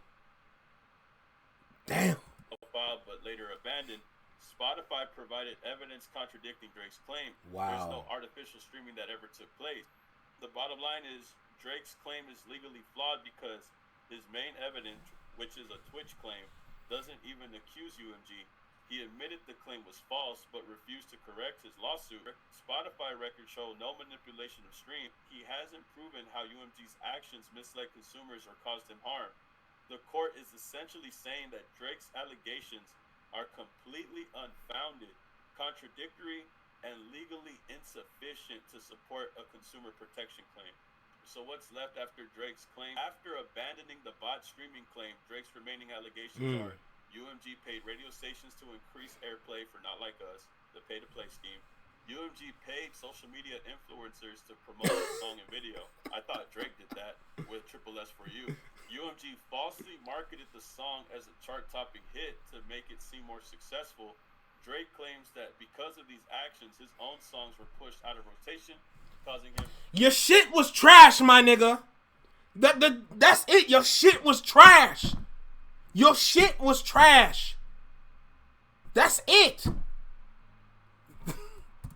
filed but later abandoned, Spotify provided evidence contradicting Drake's claim.
Wow.
There's no artificial streaming that ever took place. The bottom line is Drake's claim is legally flawed because his main evidence, which is a Twitch claim, doesn't even accuse UMG. He admitted the claim was false but refused to correct his lawsuit. Spotify records show no manipulation of stream. He hasn't proven how UMG's actions misled consumers or caused him harm. The court is essentially saying that Drake's allegations are completely unfounded, contradictory, and legally insufficient to support a consumer protection claim. So what's left after Drake's claim? After abandoning the bot streaming claim, Drake's remaining allegations are UMG paid radio stations to increase airplay for Not Like Us, the pay-to-play scheme. UMG paid social media influencers to promote the song and video. I thought Drake did that with Triple S For You. UMG falsely marketed the song as a chart-topping hit to make it seem more successful. Drake claims that because of these actions, his own songs were pushed out of rotation, causing him...
Your shit was trash, my nigga. That's it. Your shit was trash. Your shit was trash. That's it.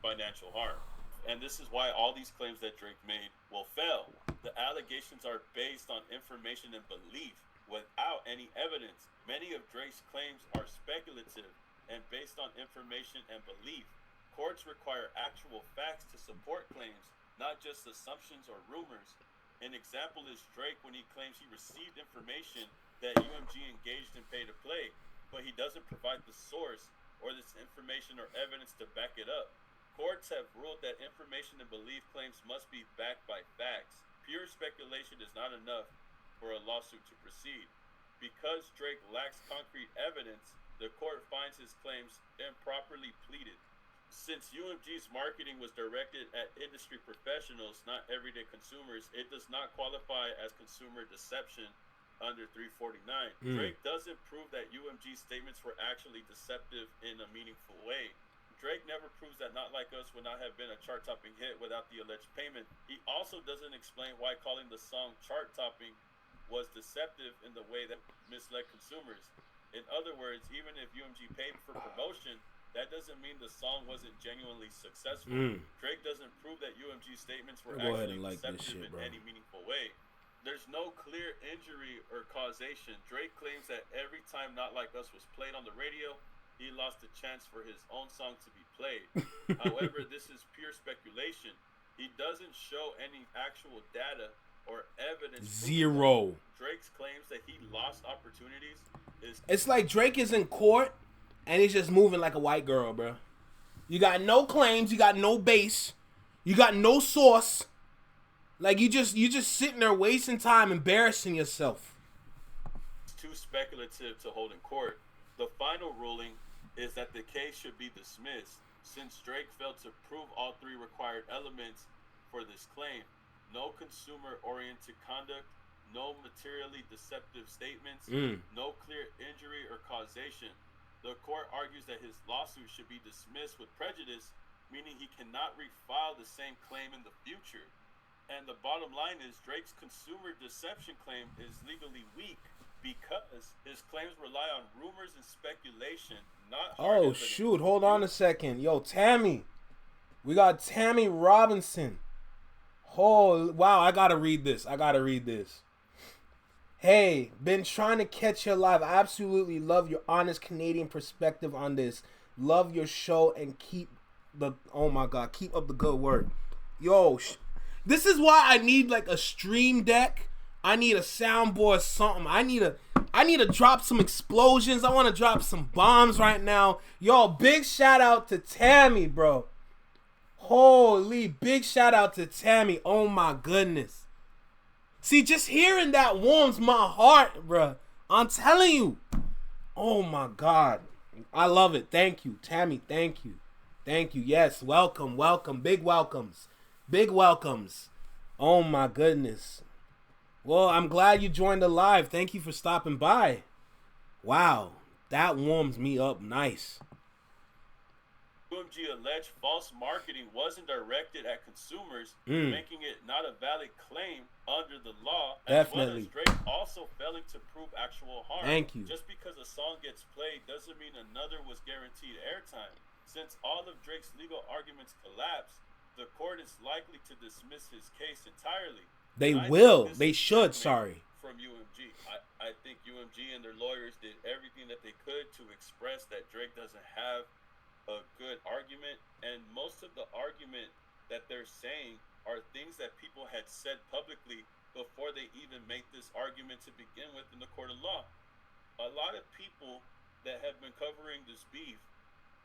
Financial harm. And this is why all these claims that Drake made will fail. The allegations are based on information and belief without any evidence. Many of Drake's claims are speculative and based on information and belief. Courts require actual facts to support claims, not just assumptions or rumors. An example is Drake when he claims he received information that UMG engaged in pay-to-play, but he doesn't provide the source or this information or evidence to back it up. Courts have ruled that information and belief claims must be backed by facts. Pure speculation is not enough for a lawsuit to proceed. Because Drake lacks concrete evidence, the court finds his claims improperly pleaded. Since UMG's marketing was directed at industry professionals, not everyday consumers, it does not qualify as consumer deception under 349. Drake doesn't prove that UMG's statements were actually deceptive in a meaningful way. Drake never proves that Not Like Us would not have been a chart-topping hit without the alleged payment. He also doesn't explain why calling the song chart-topping was deceptive in the way that misled consumers. In other words, even if UMG paid for promotion, that doesn't mean the song wasn't genuinely successful. Drake doesn't prove that UMG's statements were actually deceptive in any meaningful way. There's no clear injury or causation. Drake claims that every time Not Like Us was played on the radio, he lost a chance for his own song to be played. However, this is pure speculation. He doesn't show any actual data or evidence.
Zero.
Drake's claims that he lost opportunities is...
It's like Drake is in court and he's just moving like a white girl, bro. You got no claims, you got no base, you got no source. Like you just sitting there wasting time, embarrassing yourself.
It's too speculative to hold in court. The final ruling is that the case should be dismissed since Drake failed to prove all three required elements for this claim. No consumer-oriented conduct, no materially deceptive statements, no clear injury or causation. The court argues that his lawsuit should be dismissed with prejudice, meaning he cannot refile the same claim in the future. And the bottom line is Drake's consumer deception claim is legally weak because his claims rely on rumors and speculation, not hard
Oh,
evidence.
shoot. Hold on a second. Yo, Tammy. We got Tammy Robinson. Oh, wow. I got to read this. Hey, been trying to catch your live. I absolutely love your honest Canadian perspective on this. Love your show and keep up the good work. Yo, this is why I need like a stream deck. I need a soundboard, something. I need to drop some explosions. I want to drop some bombs right now. Yo, big shout out to Tammy, bro. Holy, big shout out to Tammy. Oh my goodness. See, just hearing that warms my heart, bro. I'm telling you. Oh my God. I love it. Thank you, Tammy. Thank you. Yes, welcome. Big welcomes. Oh my goodness. Well, I'm glad you joined the live. Thank you for stopping by. Wow, that warms me up nice.
UMG alleged false marketing wasn't directed at consumers, making it not a valid claim under the law.
Definitely.
As well as Drake also failing to prove actual harm.
Thank you.
Just because a song gets played doesn't mean another was guaranteed airtime. Since all of Drake's legal arguments collapse, the court is likely to dismiss his case entirely.
They should.
From UMG. I think UMG and their lawyers did everything that they could to express that Drake doesn't have a good argument, and most of the argument that they're saying are things that people had said publicly before they even make this argument to begin with in the court of law. A lot of people that have been covering this beef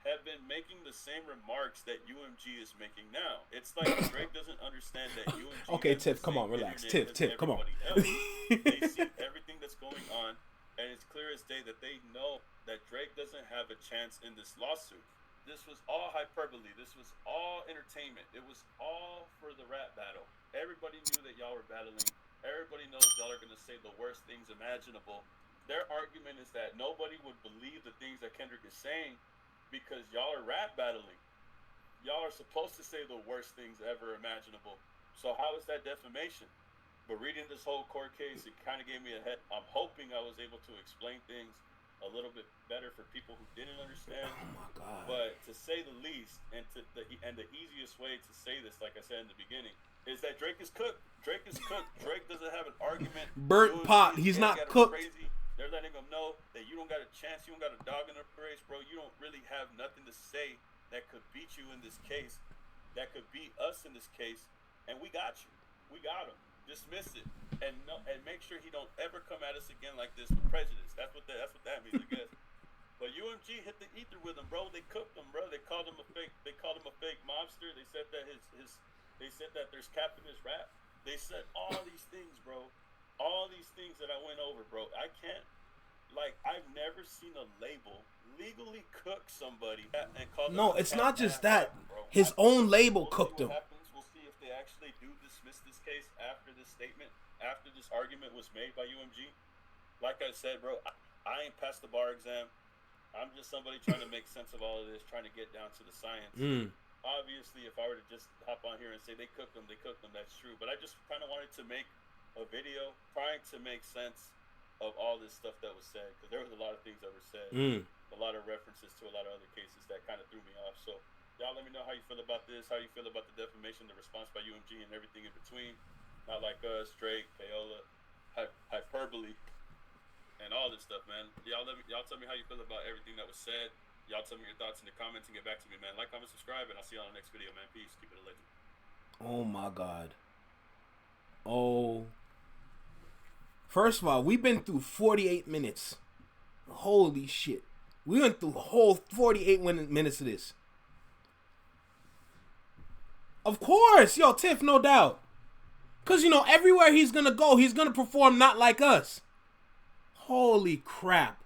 have been making the same remarks that UMG is making now. It's like Drake doesn't understand that UMG.
Okay, Tiff, come on, relax. Tiff, come on.
They see everything that's going on, and it's clear as day that they know that Drake doesn't have a chance in this lawsuit. This was all hyperbole. This was all entertainment. It was all for the rap battle. Everybody knew that y'all were battling. Everybody knows y'all are going to say the worst things imaginable. Their argument is that nobody would believe the things that Kendrick is saying because y'all are rap battling. Y'all are supposed to say the worst things ever imaginable. So how is that defamation? But reading this whole court case, it kind of gave me a head. I'm hoping I was able to explain things a little bit better for people who didn't understand.
Oh my God.
But to say the least, and the easiest way to say this, like I said in the beginning, is that Drake is cooked. Drake doesn't have an argument.
Burnt pot. He's not cooked.
Crazy. They're letting him know that you don't got a chance. You don't got a dog in the race, bro. You don't really have nothing to say that could beat you in this case, that could beat us in this case, and we got you. We got him. Dismiss it, and make sure he don't ever come at us again like this with prejudice. That's what that means, I guess. But UMG hit the ether with him, bro. They cooked him, bro. They called him a fake. They called him a fake mobster. They said that They said that there's cap in his rap. They said all these things, bro. All these things that I went over, bro. I can't. Like, I've never seen a label legally cook somebody and call them.
No, it's not just that. His own label cooked him.
We'll see if they actually do dismiss this case after this statement, after this argument was made by UMG. Like I said, bro, I ain't passed the bar exam. I'm just somebody trying to make sense of all of this, trying to get down to the science. Obviously, if I were to just hop on here and say they cooked them, that's true. But I just kind of wanted to make a video trying to make sense of all this stuff that was said, because there was a lot of things that were said, a lot of references to a lot of other cases that kind of threw me off. So y'all let me know how you feel about this, how you feel about the defamation, the response by UMG, and everything in between. Not like us, Drake, Payola, hyperbole, and all this stuff, man. Y'all tell me how you feel about everything that was said. Y'all tell me your thoughts in the comments and get back to me, man. Like, comment, subscribe, and I'll see you on the next video, man. Peace. Keep it a legend.
Oh my God. Oh. First of all, we've been through 48 minutes. Holy shit. We went through the whole 48 minutes of this. Of course. Yo, Tiff, no doubt. Because, you know, everywhere he's going to go, he's going to perform not like us. Holy crap.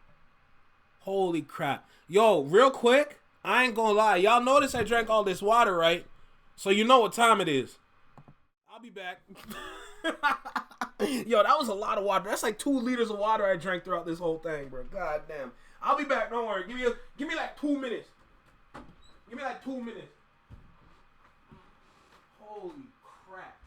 Holy crap. Yo, real quick, I ain't going to lie. Y'all notice I drank all this water, right? So you know what time it is. I'll be back. Yo, that was a lot of water. That's like 2 liters of water I drank throughout this whole thing, bro. God damn. I'll be back. Don't worry. Give me like 2 minutes. Give me like 2 minutes. Holy crap.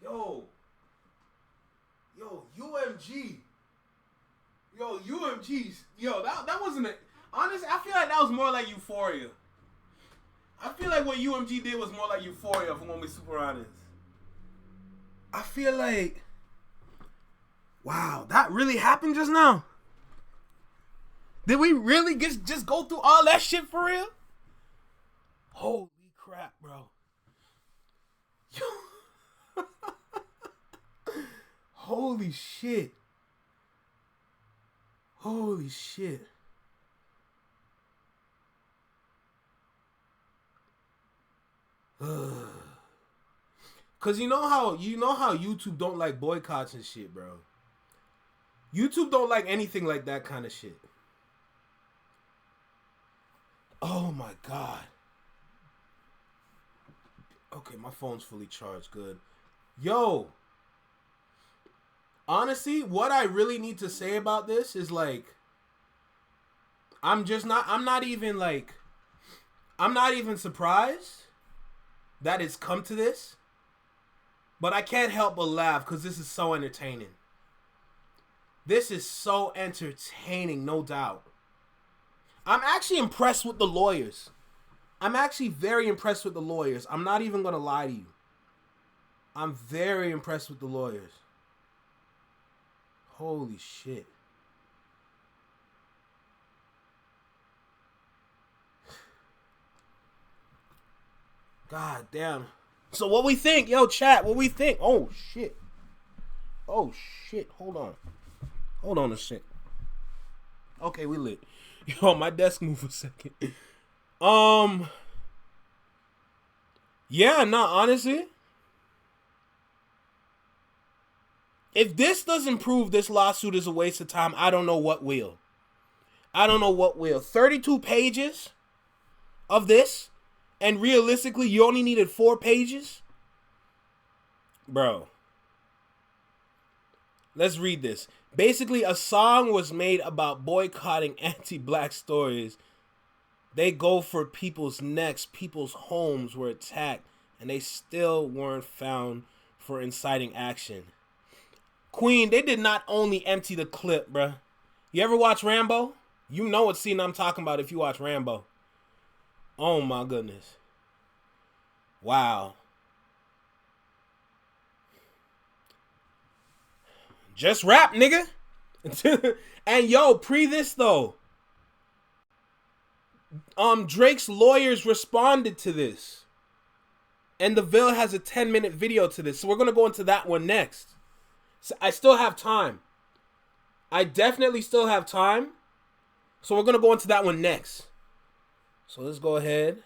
Yo, UMG. Yo, UMG's. Yo, that wasn't it. Honestly, I feel like that was more like Euphoria. I feel like what UMG did was more like Euphoria, if I'm gonna be super honest. I feel like, wow, that really happened just now? Did we really just go through all that shit for real? Holy crap, bro. Holy shit. Holy shit. Cause you know how YouTube don't like boycotts and shit, bro. YouTube don't like anything like that kind of shit. Oh my god. Okay, my phone's fully charged. Good. Yo. Honestly, what I really need to say about this is like, I'm not even surprised that it's come to this. But I can't help but laugh because this is so entertaining. This is so entertaining, no doubt. I'm actually impressed with the lawyers. I'm actually very impressed with the lawyers. I'm not even going to lie to you. I'm very impressed with the lawyers. Holy shit. God damn. So what we think? Yo, chat, what we think? Oh, shit. Oh, shit. Hold on. Hold on a sec. Okay, we lit. Yo, my desk moved for a second. Yeah, no, honestly. If this doesn't prove this lawsuit is a waste of time, I don't know what will. I don't know what will. 32 pages of this, and realistically, you only needed 4 pages? Bro. Let's read this. Basically, a song was made about boycotting anti-black stories. They go for people's necks. People's homes were attacked, and they still weren't found for inciting action. Queen, they did not only empty the clip, bruh. You ever watch Rambo? You know what scene I'm talking about if you watch Rambo. Oh my goodness. Wow. Just rap, nigga. And yo, pre this though. Drake's lawyers responded to this. And the Ville has a 10-minute video to this. So we're gonna go into that one next. So I still have time. I definitely still have time. So we're gonna go into that one next. So let's go ahead.